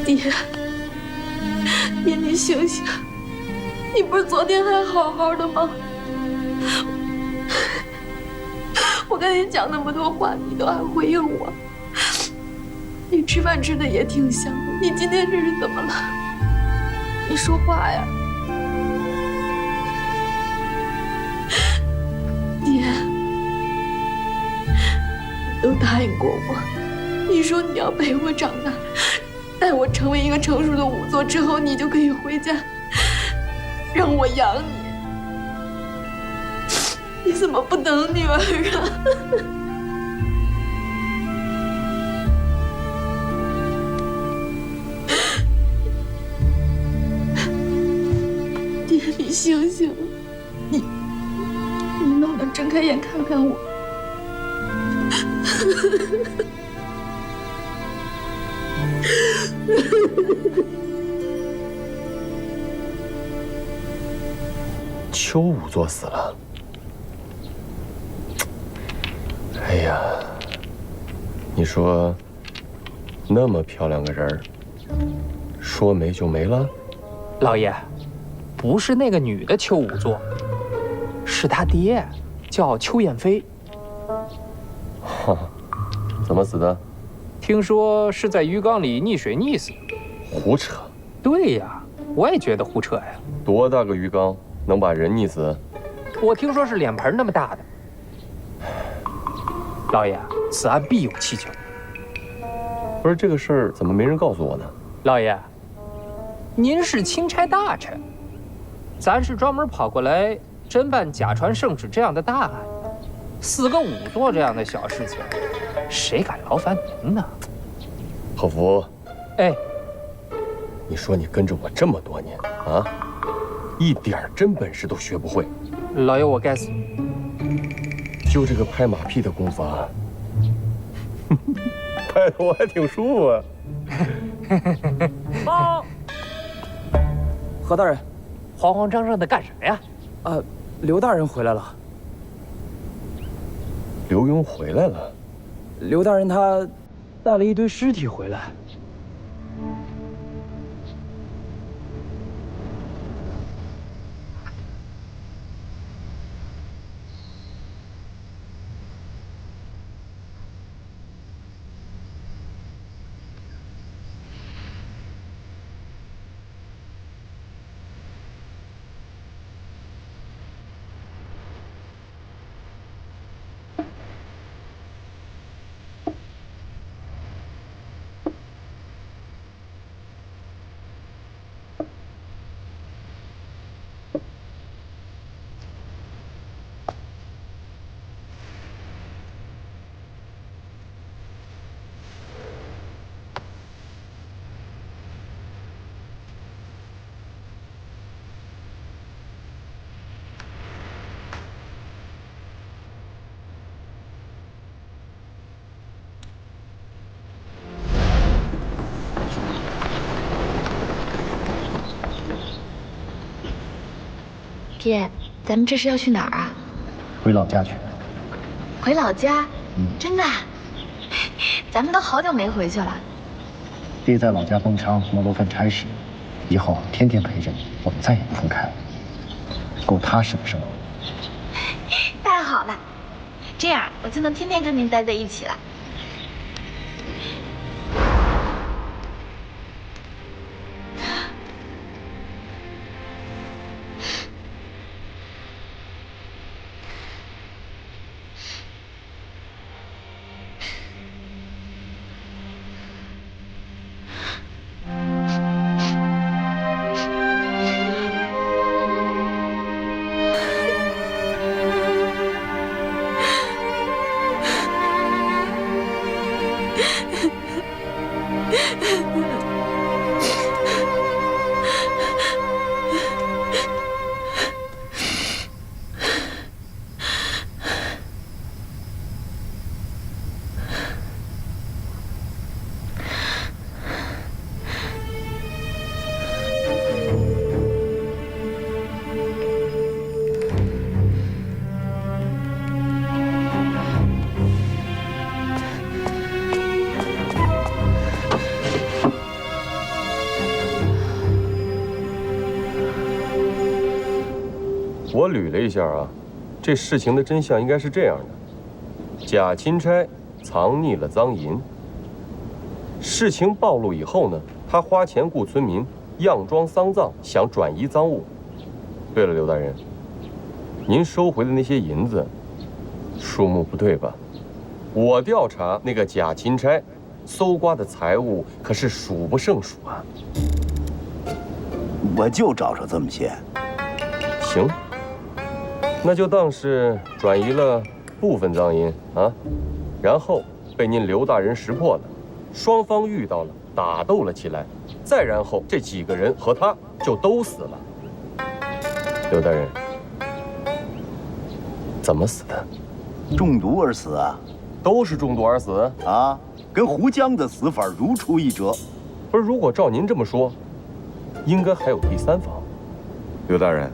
爹，爹，你醒醒！你不是昨天还好好的吗？我跟你讲那么多话，你都还回应我。你吃饭吃的也挺香的，你今天这是怎么了？你说话呀！爹，你都答应过我，你说你要陪我长大。待我成为一个成熟的仵作之后，你就可以回家，让我养你。你怎么不等女儿啊？爹，你醒醒！你能不能睁开眼看看我？邱仵作死了。哎呀，你说，那么漂亮个人儿，说没就没了？老爷，不是那个女的邱仵作，是他爹，叫邱燕飞。哈，怎么死的？听说是在鱼缸里溺水溺死的。胡扯！对呀，我也觉得胡扯呀。多大个鱼缸能把人溺死？我听说是脸盆那么大的。老爷，此案必有蹊跷。不是这个事儿，怎么没人告诉我呢？老爷，您是钦差大臣，咱是专门跑过来侦办假传圣旨这样的大案，死个仵作这样的小事情，谁敢劳烦您呢？贺福，哎，你说你跟着我这么多年啊，一点真本事都学不会。老爷，我该死。就这个拍马屁的功夫啊，拍的我还挺舒服啊。哦，何大人，慌慌张张的干什么呀？刘大人回来了。刘墉回来了。刘大人他带了一堆尸体回来。爹，咱们这是要去哪儿啊？回老家去。回老家？真的？咱们都好久没回去了。爹在老家东昌弄了份差事，以后天天陪着你，我们再也不分开了，够踏实的生活。太好了，这样我就能天天跟您待在一起了。我捋了一下啊，这事情的真相应该是这样的：贾钦差藏匿了赃银，事情暴露以后呢，他花钱雇村民佯装丧葬，想转移赃物。对了，刘大人，您收回的那些银子，数目不对吧？我调查那个贾钦差，搜刮的财物可是数不胜数啊。我就找着这么些。行。那就当是转移了部分赃银啊，然后被您刘大人识破了，双方遇到了，打斗了起来，再然后这几个人和他就都死了。刘大人，怎么死的？中毒而死啊？都是中毒而死啊？跟胡江的死法如出一辙。不是，如果照您这么说，应该还有第三方。刘大人。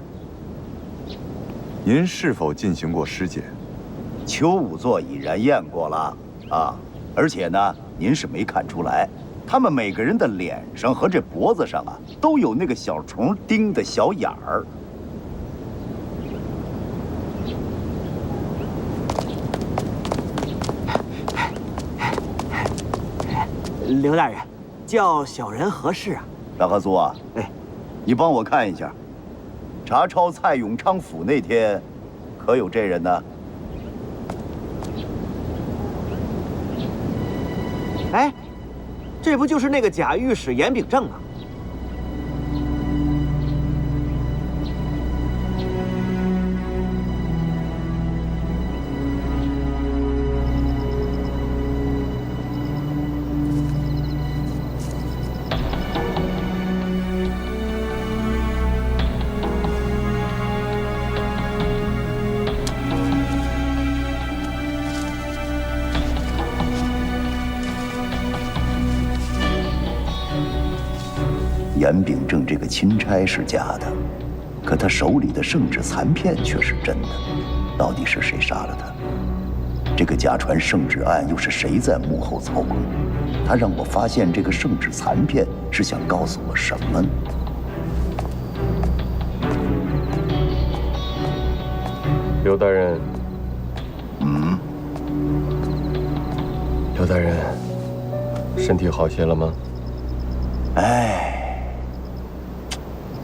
您是否进行过尸检？邱仵作已然验过了啊，而且呢，您是没看出来，他们每个人的脸上和这脖子上啊，都有那个小虫叮的小眼儿。刘大人，叫小人何事啊？大合租啊，你帮我看一下。查抄蔡永昌府那天，可有这人呢？哎，这不就是那个贾御史严秉正吗？严秉正这个钦差是假的，可他手里的圣旨残片却是真的。到底是谁杀了他？这个假传圣旨案又是谁在幕后操控？他让我发现这个圣旨残片，是想告诉我什么呢？刘大人，刘大人，身体好些了吗？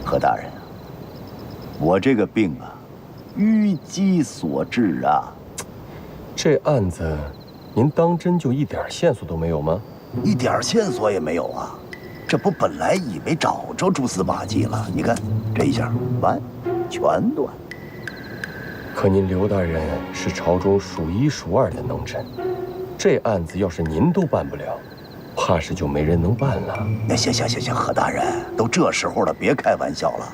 何大人啊，我这个病啊，淤积所致啊。这案子，您当真就一点线索都没有吗？一点线索也没有啊！这不本来以为找着蛛丝马迹了，你看这一下完，全断。可您刘大人是朝中数一数二的能臣，这案子要是您都办不了，怕是就没人能办了。行，何大人，都这时候了，别开玩笑了。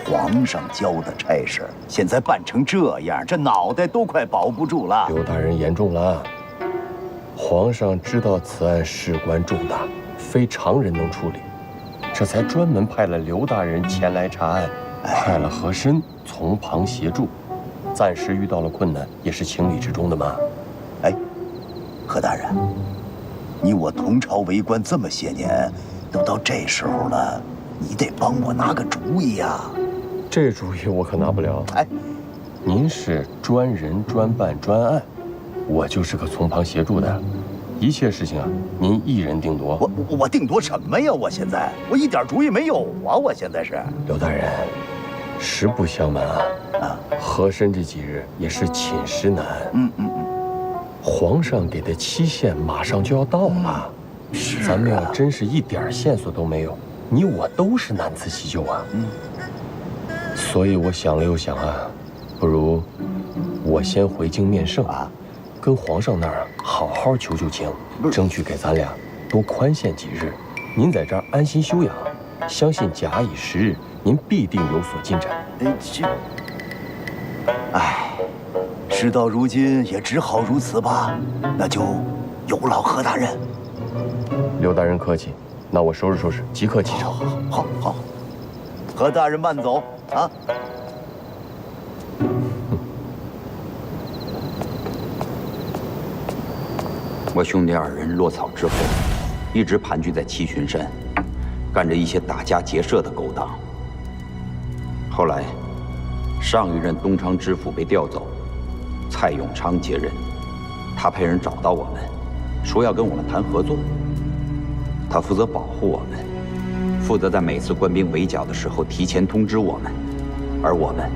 皇上交的差事，现在办成这样，这脑袋都快保不住了。刘大人言重了，皇上知道此案事关重大，非常人能处理，这才专门派了刘大人前来查案。派了和珅从旁协助，暂时遇到了困难，也是情理之中的嘛。哎，何大人，你我同朝为官这么些年，都到这时候了，你得帮我拿个主意呀。这主意我可拿不了。哎，您是专人专办专案，我就是个从旁协助的，一切事情啊，您一人定夺。我定夺什么呀？我现在一点主意没有啊！我现在是刘大人，实不相瞒啊，和珅这几日也是寝食难。皇上给的期限马上就要到了，咱们要真是一点线索都没有，你我都是难辞其咎啊。所以我想了又想啊，不如我先回京面圣啊，跟皇上那儿好好求求情，争取给咱俩多宽限几日。您在这儿安心休养，相信假以时日，您必定有所进展。事到如今也只好如此吧，那就有劳何大人。刘大人客气，那我收拾收拾，即刻启程。好，何大人慢走啊。我兄弟二人落草之后，一直盘踞在七旬山，干着一些打家劫舍的勾当。后来，上一任东昌知府被调走，蔡永昌接任，他派人找到我们，说要跟我们谈合作。他负责保护我们，负责在每次官兵围剿的时候提前通知我们，而我们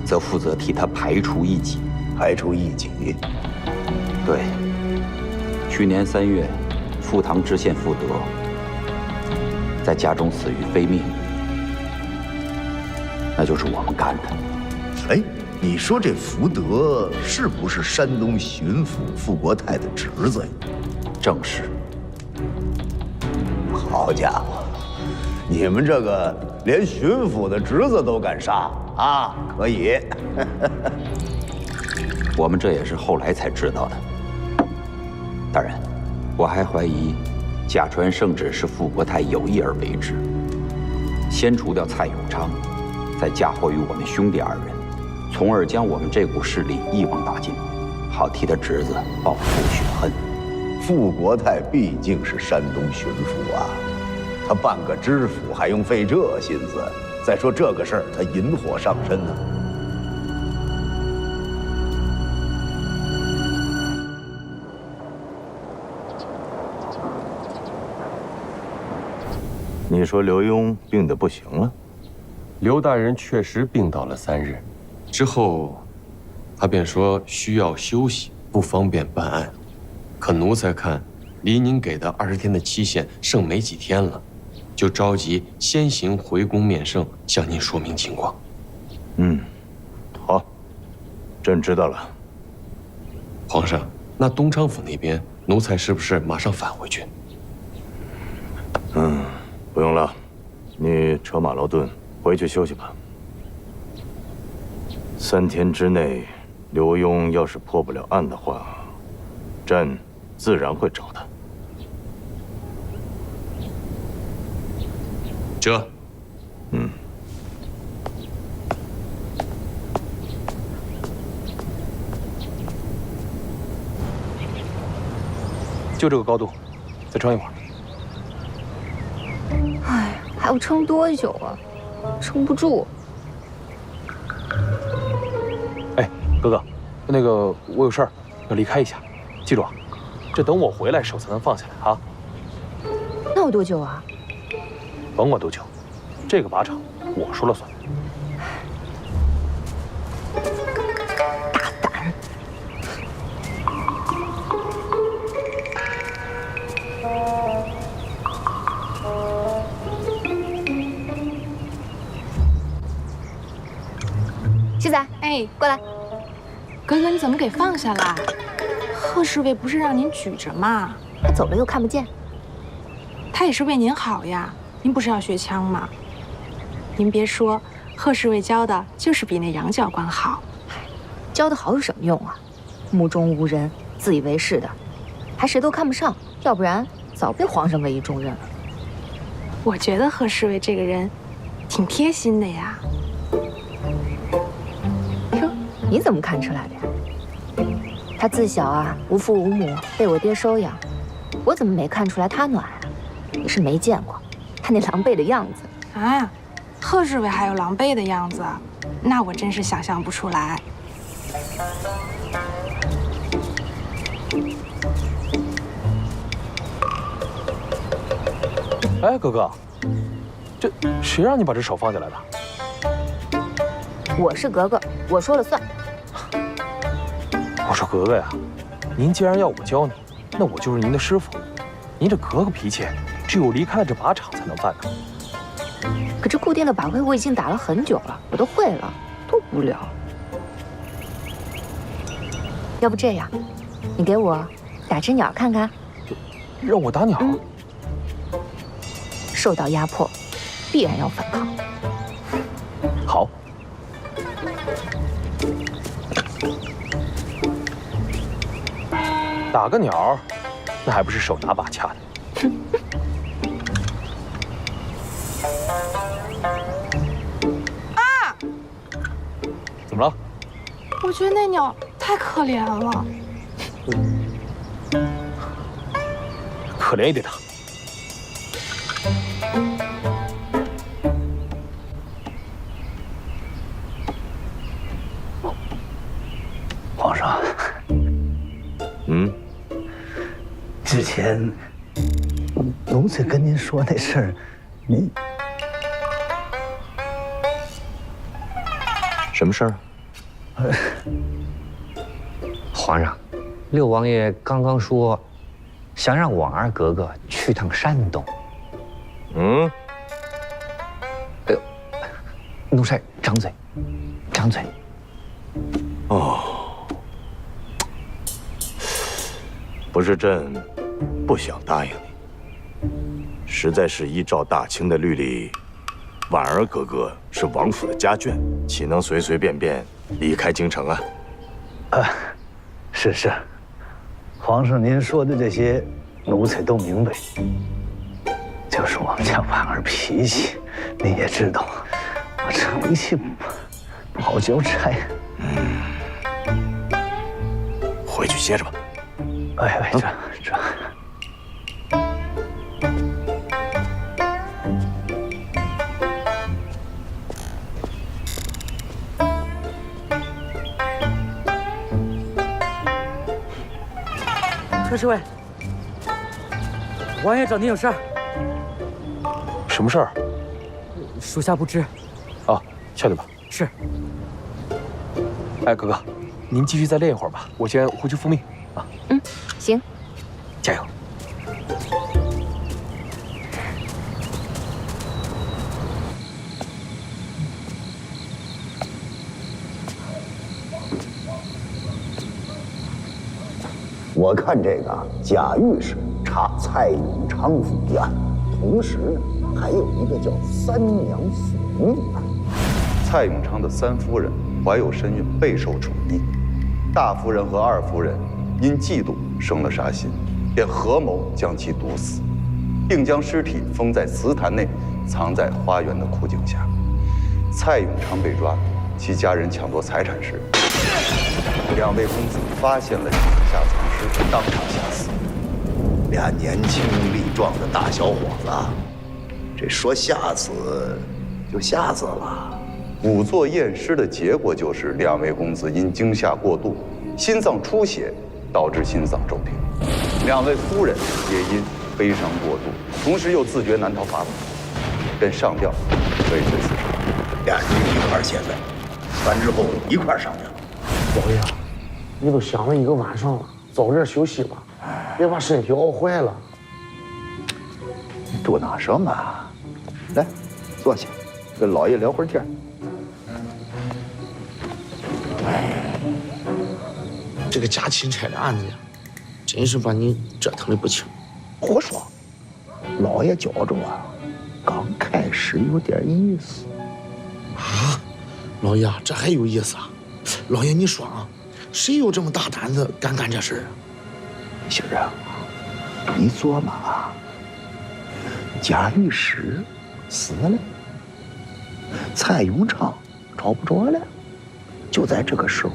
则负责替他排除异己。排除异己。对，去年3月，富塘知县傅德在家中死于非命，那就是我们干的。哎，你说这福德是不是山东巡抚傅国泰的侄子呀？正是。好家伙，你们这个连巡抚的侄子都敢杀啊！可以。我们这也是后来才知道的。大人，我还怀疑假传圣旨是傅国泰有意而为之，先除掉蔡永昌，再嫁祸于我们兄弟二人，从而将我们这股势力一网打尽，好替他侄子报仇雪恨。傅国泰毕竟是山东巡抚啊，他办个知府还用费这心思？再说这个事儿，他引火上身呢。你说刘墉病得不行了？刘大人确实病倒了3日，之后，他便说需要休息，不方便办案。可奴才看，离您给的20天的期限剩没几天了，就着急先行回宫面圣，向您说明情况。好，朕知道了。皇上，那东昌府那边，奴才是不是马上返回去？不用了，你车马劳顿，回去休息吧。3天之内，刘墉要是破不了案的话，朕自然会找他。这，就这个高度，再撑一会儿。哎，还要撑多久啊？撑不住。哎，哥哥，那个我有事儿要离开一下，记住啊，这等我回来手才能放下来啊。那有多久啊？甭管多久，这个靶场我说了算。大胆！七仔，哎，过来。哥哥，你怎么给放下了？贺侍卫不是让您举着吗？他走了又看不见。他也是为您好呀。您不是要学枪吗？您别说，贺侍卫教的就是比那杨教官好。教的好有什么用啊？目中无人，自以为是的，还谁都看不上，要不然早被皇上委以重任了。我觉得贺侍卫这个人挺贴心的呀。哟，你怎么看出来的呀？他自小啊无父无母，被我爹收养，我怎么没看出来他暖啊？你是没见过他那狼狈的样子啊！贺侍卫还有狼狈的样子，那我真是想象不出来。哎，哥哥，这谁让你把这手放下来的？我是格格，我说了算。我说格格呀，您既然要我教你，那我就是您的师傅。您这格格脾气，只有离开了这靶场才能犯呢。可这固定的靶位我已经打了很久了，我都会了，多无聊。要不这样，你给我打只鸟看看。让我打鸟？受到压迫，必然要反抗。好。打个鸟，那还不是手拿把掐的？啊！怎么了？我觉得那鸟太可怜了。可怜也得打。皇上，之前奴才跟您说那事儿，您什么事儿？皇上，六王爷刚刚说，想让婉儿格格去趟山东。哎呦，奴才张嘴，张嘴。不是朕不想答应你，实在是依照大清的律例，婉儿格格是王府的家眷，岂能随随便便离开京城啊？是，皇上您说的这些，奴才都明白。就是我们家婉儿脾气，您也知道，我这脾气不好交差。回去歇着吧。哎，这。贺侍卫，王爷找您有事儿。什么事儿？属下不知。啊，下去吧。是。哎，哥哥，您继续再练一会儿吧，我先回去复命啊。行，加油。我看这个贾御史查蔡永昌府一案，同时呢还有一个叫三娘索命案。蔡永昌的三夫人怀有身孕，备受宠溺。大夫人和二夫人因嫉妒生了杀心，便合谋将其毒死，并将尸体封在祠坛内，藏在花园的枯井下。蔡永昌被抓，其家人抢夺财产时，两位公子发现了井下藏尸，当场吓死。俩年轻力壮的大小伙子，这说吓死就吓死了。仵作验尸的结果就是两位公子因惊吓过度，心脏出血，导致心脏骤停。两位夫人也因悲伤过度，同时又自觉难逃法网，便上吊畏罪自杀。俩人一块儿现在，完之后一块儿上吊。老爷，你都想了一个晚上了，早点休息吧，别把身体熬坏了。你多那什么？来，坐下，跟老爷聊会儿天。这个假钦差的案子呀，真是把你折腾的不轻。胡说，老爷觉着啊，刚开始有点意思。啊，老爷，这还有意思啊？老爷，你说啊，谁有这么大胆子敢干这事啊？小人，你琢磨，贾御史死了，蔡永昌找不着了。就在这个时候，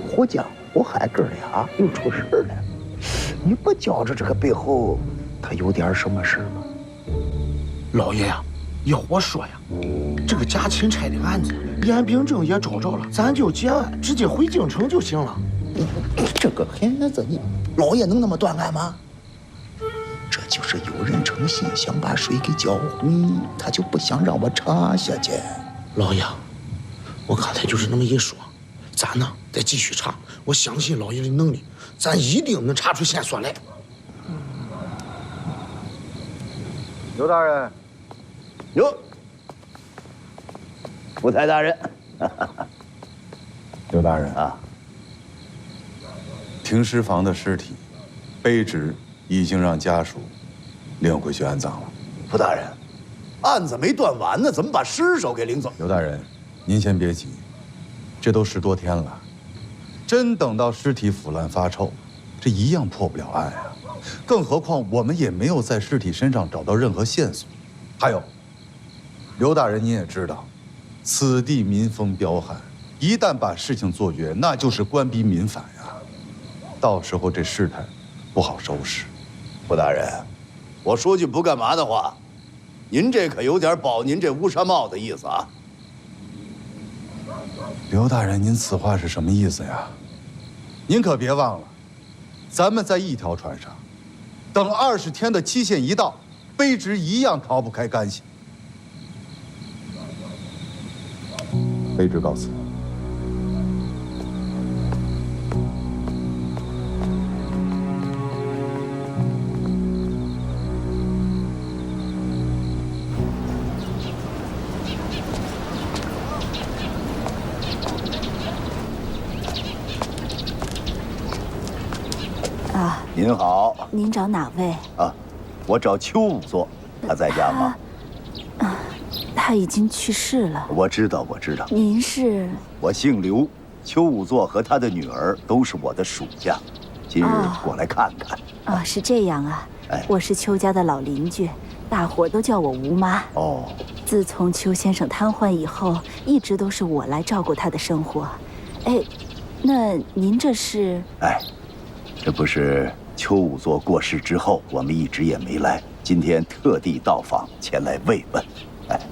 胡江、胡海哥俩又出事了。你不觉着这个背后他有点什么事吗？老爷呀，要我说呀，这个假钦差的案子，严秉正也找着了，咱就结案，直接回京城就行了。这个孩子，你老爷能那么断案吗？这就是有人诚心想把水给搅浑，他就不想让我查下去。老爷，我刚才就是那么一说，咱呢再继续查，我相信老爷的能力，咱一定能查出线索来。刘大人，哟，福台大人，刘大人啊，停尸房的尸体卑职已经让家属领回去安葬了。福大人，案子没断完呢，怎么把尸首给领走？刘大人，您先别急，这都10多天了，真等到尸体腐烂发臭，这一样破不了案啊。更何况我们也没有在尸体身上找到任何线索。还有，刘大人您也知道，此地民风彪悍，一旦把事情做绝，那就是官逼民反呀。到时候这事态不好收拾。福大人，我说句不干嘛的话，您这可有点保您这乌纱帽的意思啊。刘大人，您此话是什么意思呀？您可别忘了，咱们在一条船上，等20天的期限一到，卑职一样逃不开干系。卑职告辞。啊，您好。您找哪位？啊，我找邱仵作，他在家吗？他已经去世了。我知道，我知道。您是？我姓刘，邱仵作和他的女儿都是我的属下，今日过来看看。哦，是这样啊。哎，我是邱家的老邻居，大伙儿都叫我吴妈。哦。自从邱先生瘫痪以后，一直都是我来照顾他的生活。哎，那您这是？哎，这不是邱仵作过世之后，我们一直也没来，今天特地到访前来慰问。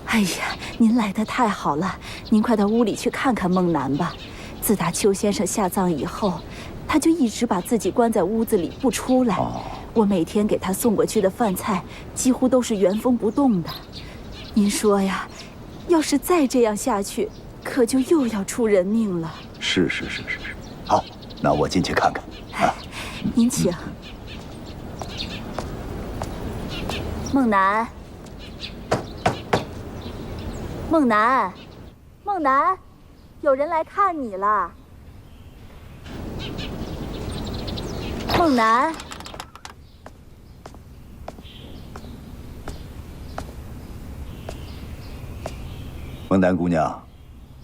哎呀，您来得太好了！您快到屋里去看看孟楠吧。自打邱先生下葬以后，他就一直把自己关在屋子里不出来。我每天给他送过去的饭菜，几乎都是原封不动的。您说呀，要是再这样下去，可就又要出人命了。是。好，那我进去看看。啊，您请。孟楠。孟楠，孟楠，有人来看你了。孟楠，孟楠姑娘，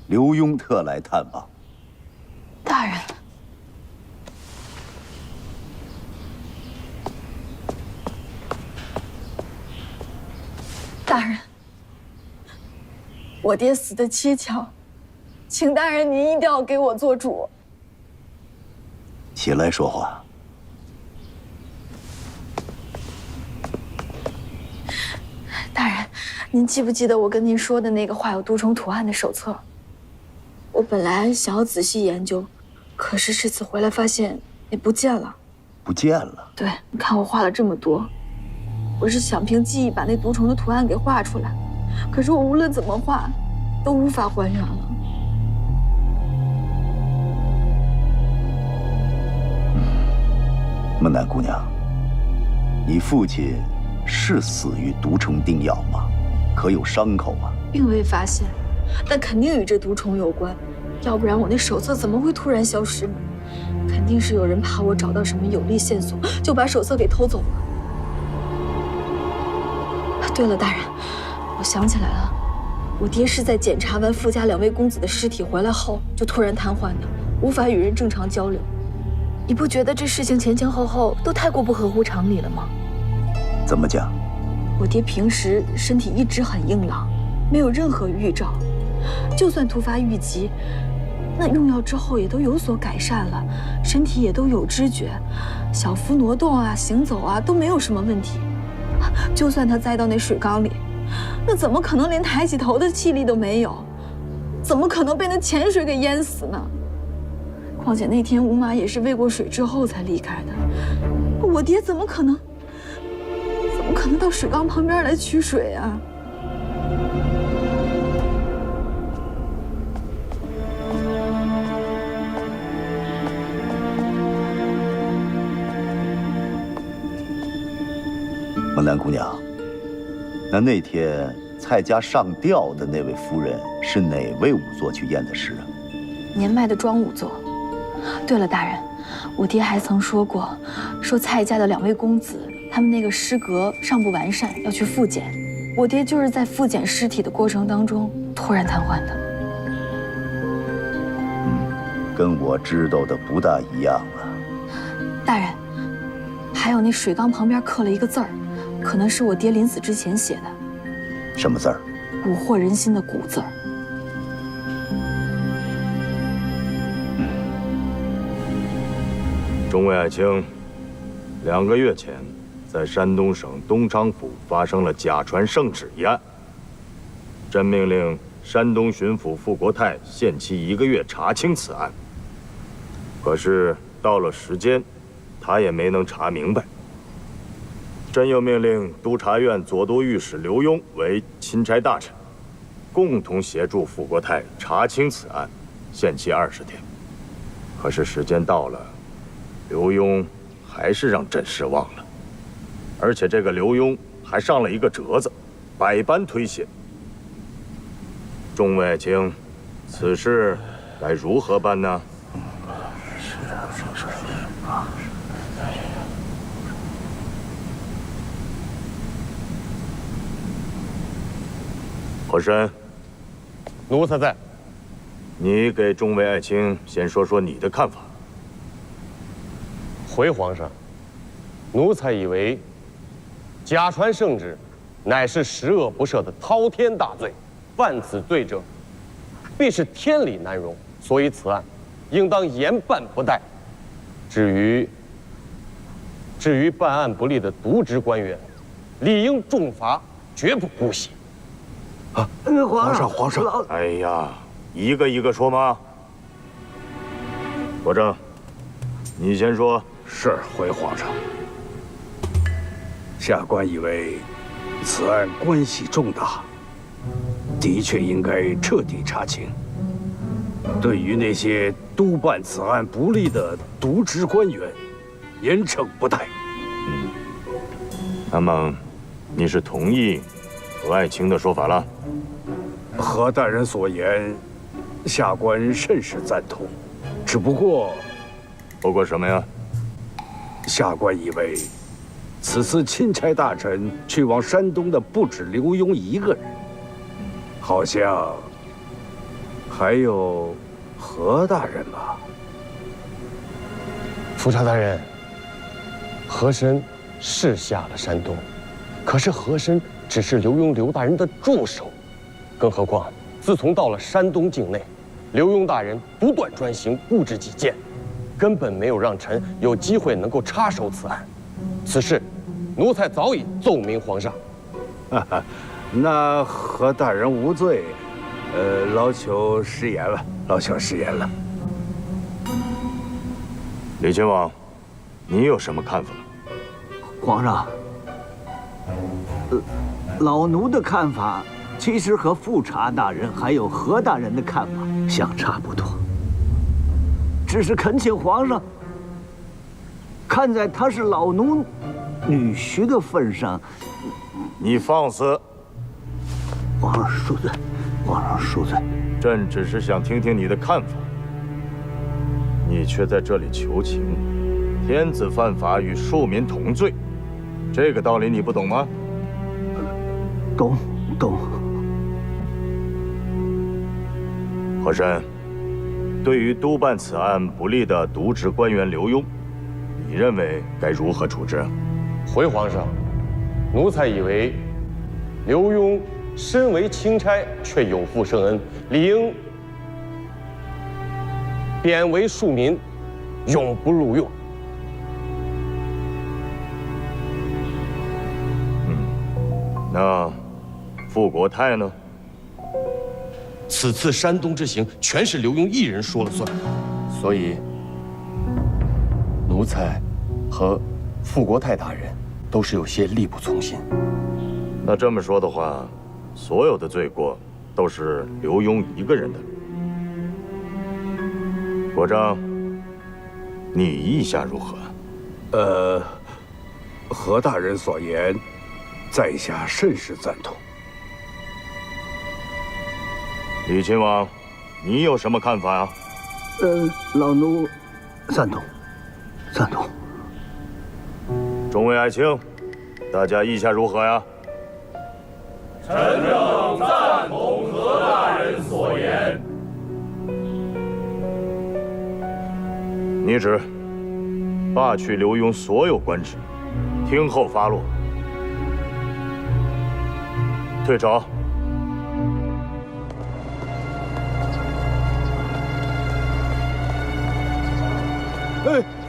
刘墉特来探望。大人，大人。我爹死得蹊跷，请大人您一定要给我做主。起来说话。大人，您记不记得我跟您说的那个画有毒虫图案的手册？我本来想要仔细研究，可是这次回来发现也不见了。不见了？对，你看我画了这么多，我是想凭记忆把那毒虫的图案给画出来。可是我无论怎么画，都无法还原了。孟楠姑娘，你父亲是死于毒虫叮咬吗？可有伤口啊？并未发现，但肯定与这毒虫有关，要不然我那手册怎么会突然消失呢？肯定是有人怕我找到什么有力线索，就把手册给偷走了。对了，大人。我想起来了，我爹是在检查完傅家2位公子的尸体回来后就突然瘫痪的，无法与人正常交流。你不觉得这事情前后后都太过不合乎常理了吗？怎么讲？我爹平时身体一直很硬朗，没有任何预兆，就算突发预疾，那用药之后也都有所改善了，身体也都有知觉，小幅挪动啊、行走啊都没有什么问题。就算他栽到那水缸里，那怎么可能连抬起头的气力都没有？怎么可能被那潜水给淹死呢？况且那天吴妈也是喂过水之后才离开的，我爹怎么可能到水缸旁边来取水啊？孟南姑娘，那天蔡家上吊的那位夫人是哪位仵作去验的尸啊？年迈的庄仵作。对了，大人，我爹还曾说过，说蔡家的2位公子，他们那个尸格尚不完善，要去复检。我爹就是在复检尸体的过程当中突然瘫痪的。跟我知道的不大一样啊。大人，还有那水缸旁边刻了一个字儿，可能是我爹临死之前写的。什么字儿？蛊惑人心的蛊字儿。中尉爱卿，2个月前，在山东省东昌府发生了假传圣旨一案。朕命令山东巡抚傅国泰限期1个月查清此案。可是到了时间，他也没能查明白。朕又命令督察院左都御史刘墉为钦差大臣，共同协助傅国泰查清此案，限期20天。可是时间到了，刘墉还是让朕失望了，而且这个刘墉还上了一个折子，百般推卸。众位爱卿，此事该如何办呢？和珅，奴才在。你给众位爱卿先说说你的看法。回皇上，奴才以为假传圣旨，乃是十恶不赦的滔天大罪，犯此罪者，必是天理难容，所以此案应当严办不贷。至于办案不力的渎职官员，理应重罚，绝不姑息。啊，皇上！哎呀，一个一个说吗？国正，你先说。是，回皇上。下官以为，此案关系重大，的确应该彻底查清。对于那些督办此案不力的渎职官员，严惩不贷。那么，你是同意何爱卿的说法了？何大人所言，下官甚是赞同。只不过什么呀？下官以为，此次钦差大臣去往山东的不止刘墉一个人，好像还有何大人吧？府察大人，和珅是下了山东，可是和珅只是刘墉刘大人的助手，更何况自从到了山东境内，刘墉大人不断专行，固执己见。根本没有让臣有机会能够插手此案，此事，奴才早已奏明皇上。那何大人无罪，劳求食言了，劳求食言了。李亲王，你有什么看法？皇上，老奴的看法其实和富察大人还有何大人的看法相差不多。只是恳请皇上，看在他是老奴女婿的份上，你放肆！皇上恕罪，皇上恕罪。朕只是想听听你的看法，你却在这里求情。天子犯法与庶民同罪，这个道理你不懂吗？懂。和珅。对于督办此案不力的渎职官员刘墉，你认为该如何处置？回皇上，奴才以为刘墉身为钦差却有负圣恩，理应贬为庶民，永不录用。那傅国泰呢？此次山东之行，全是刘墉一人说了算，所以奴才和傅国泰大人都是有些力不从心。那这么说的话，所有的罪过都是刘墉一个人的。国璋，你意下如何？何大人所言，在下甚是赞同。李亲王，你有什么看法呀？老奴赞同，赞同。众位爱卿，大家意下如何呀？臣等赞同何大人所言。拟旨，罢去刘墉所有官职，听候发落。退朝。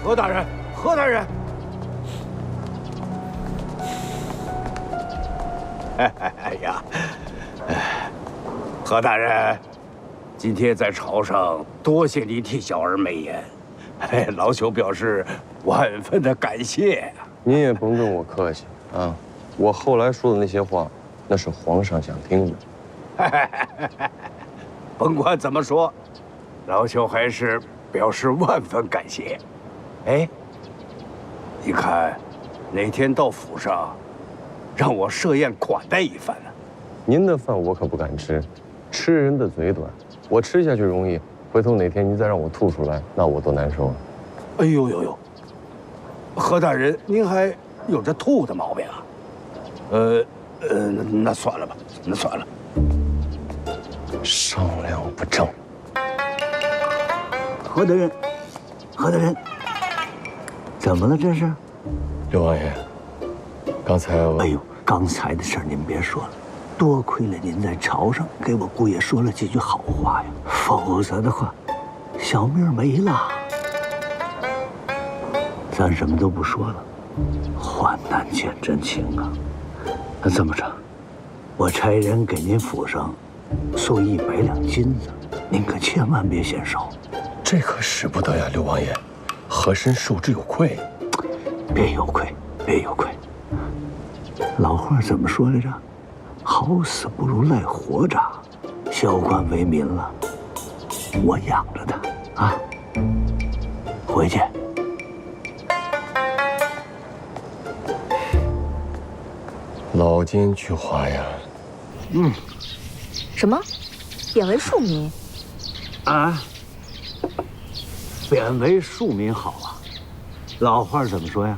何大人，何大人！哎呀，何大人，今天在朝上多谢您替小儿美言，老朽表示万分的感谢。您也甭跟我客气啊，我后来说的那些话，那是皇上想听的。甭管怎么说，老朽还是表示万分感谢。哎，你看，哪天到府上，让我设宴款待一番呢？您的饭我可不敢吃，吃人的嘴短，我吃下去容易，回头哪天您再让我吐出来，那我多难受啊！哎呦呦呦，何大人，您还有着吐的毛病啊？那算了吧，那算了。商量不正。何大人，何大人，怎么了这是？刘王爷，刚才我……哎呦，刚才的事儿您别说了，多亏了您在朝上给我姑爷说了几句好话呀，否则的话，小命没了。咱什么都不说了，患难见真情啊。那这么着，我差人给您府上送100两金子，您可千万别嫌少。这可使不得呀，刘王爷，和珅受之有愧。别有愧，别有愧。老话怎么说来着？好死不如赖活着。萧官为民了，我养着他啊。回去。老奸巨猾呀。什么？贬为庶民？啊？贬为庶民好啊。老话怎么说呀？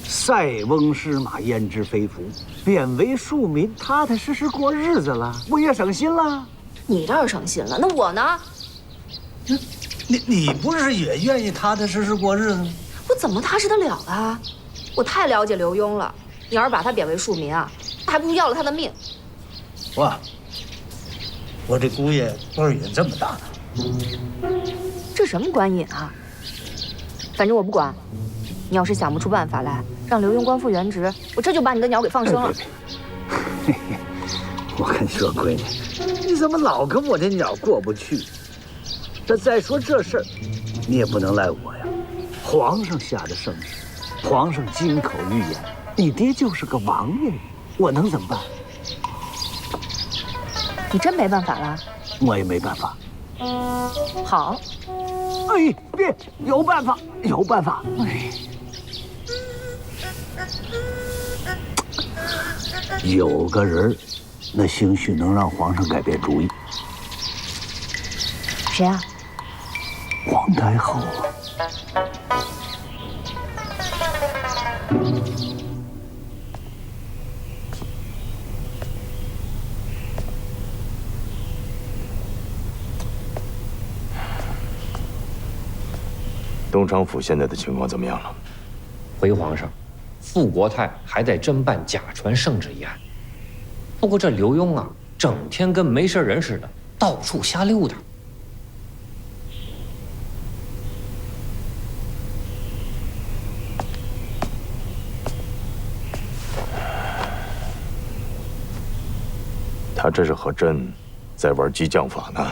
塞翁失马，焉知非福。贬为庶民，踏踏实实过日子了，我也省心了。你倒是省心了，那我呢？你不是也愿意踏踏实实过日子吗？我怎么踏实得了啊？我太了解刘墉了。你要是把他贬为庶民啊，还不如要了他的命。哇，我这姑爷官瘾这么大呢？这什么官瘾啊？反正我不管。你要是想不出办法来让刘墉官复原职，我这就把你的鸟给放生了。我跟你说，闺女，你怎么老跟我这鸟过不去？再说这事儿，你也不能赖我呀。皇上下的圣旨，皇上金口玉言，你爹就是个王爷，我能怎么办？你真没办法了？我也没办法。好。哎，别，有办法，有办法。哎，有个人，那兴许能让皇上改变主意。谁啊？皇太后啊。东昌府现在的情况怎么样了？回皇上，傅国泰还在侦办假传圣旨一案。不过这刘墉啊，整天跟没事人似的，到处瞎溜达。他这是和朕在玩激将法呢。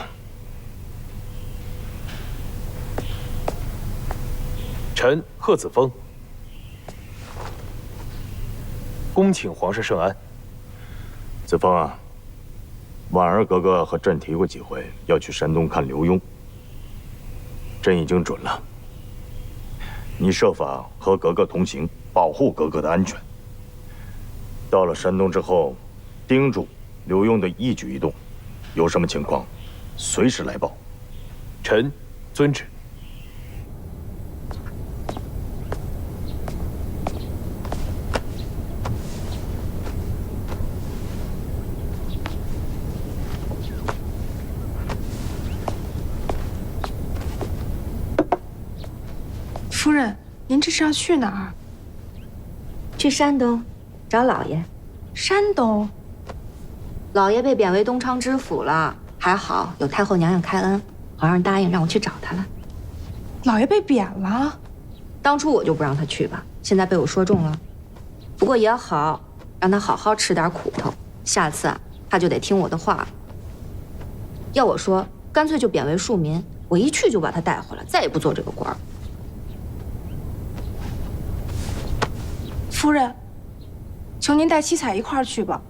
臣贺子峰，恭请皇上圣安。子峰啊，婉儿格格和朕提过几回要去山东看刘墉，朕已经准了。你设法和格格同行，保护格格的安全。到了山东之后，盯住刘墉的一举一动，有什么情况，随时来报。臣遵旨。夫人，您这是要去哪儿？去山东，找老爷。山东？老爷被贬为东昌知府了，还好有太后娘娘开恩，皇上答应让我去找他了。老爷被贬了？当初我就不让他去吧，现在被我说中了。不过也好，让他好好吃点苦头，下次啊，他就得听我的话了。要我说，干脆就贬为庶民，我一去就把他带回来，再也不做这个官儿。夫人，求您带七彩一块儿去吧，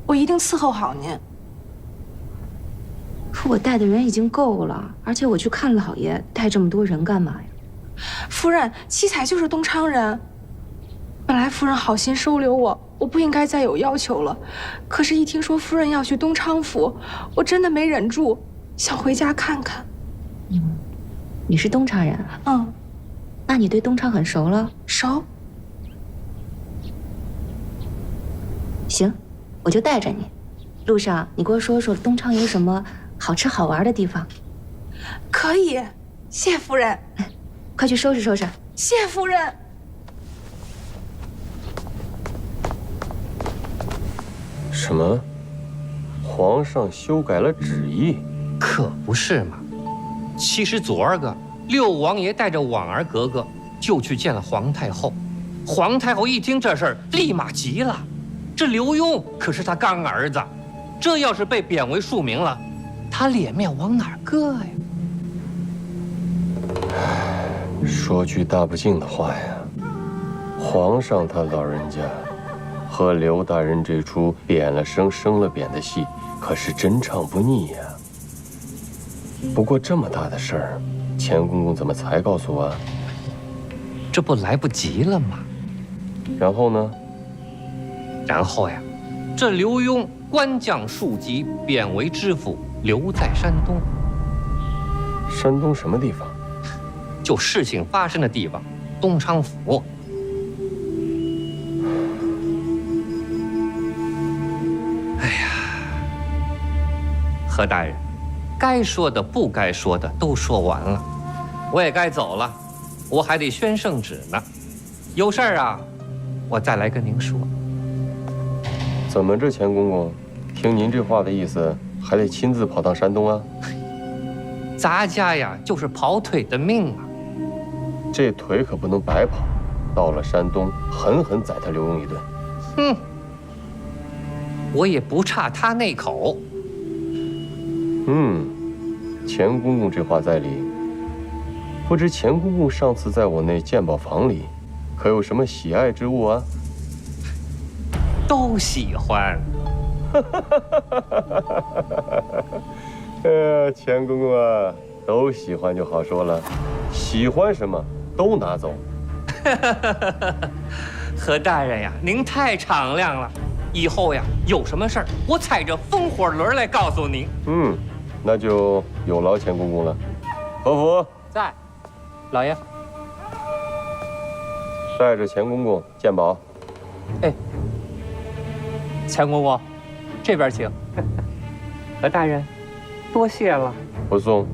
我一定伺候好您。可我带的人已经够了，而且我去看老爷，带这么多人干嘛呀？夫人，七彩就是东昌人。本来夫人好心收留我，我不应该再有要求了。可是，一听说夫人要去东昌府，我真的没忍住，想回家看看。你是东昌人啊？嗯。那你对东昌很熟了？熟。行，我就带着你。路上你给我说说东昌有什么好吃好玩的地方。可以，谢夫人。快去收拾收拾。谢夫人。什么？皇上修改了旨意？可不是嘛！其实昨儿个六王爷带着婉儿格格就去见了皇太后。皇太后一听这事儿，立马急了。这刘墉可是他干儿子，这要是被贬为庶民了，他脸面往哪儿搁呀？说句大不敬的话呀，皇上他老人家和刘大人这出贬了升升了贬的戏，可是真唱不腻呀。不过这么大的事儿，钱公公怎么才告诉我？这不来不及了吗？然后呢？然后呀，这刘墉官降数级，贬为知府，留在山东。山东什么地方？就事情发生的地方，东昌府。哎呀，何大人，该说的不该说的都说完了，我也该走了，我还得宣圣旨呢。有事儿啊，我再来跟您说。怎么着，钱公公，听您这话的意思，还得亲自跑趟山东啊？咱家呀，就是跑腿的命啊。这腿可不能白跑，到了山东，狠狠宰他刘墉一顿。哼，我也不差他那口。钱公公这话在理。不知钱公公上次在我那鉴宝房里，可有什么喜爱之物啊？都喜欢。钱公公啊，都喜欢就好说了，喜欢什么都拿走。何大人呀，您太敞亮了。以后呀，有什么事儿，我踩着风火轮来告诉您。那就有劳钱公公了。何福在，老爷。带着钱公公鉴宝。哎，钱公公，这边请。何大人，多谢了。不送。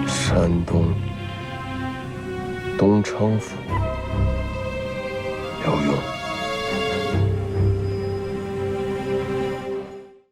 山东东昌府，刘墉。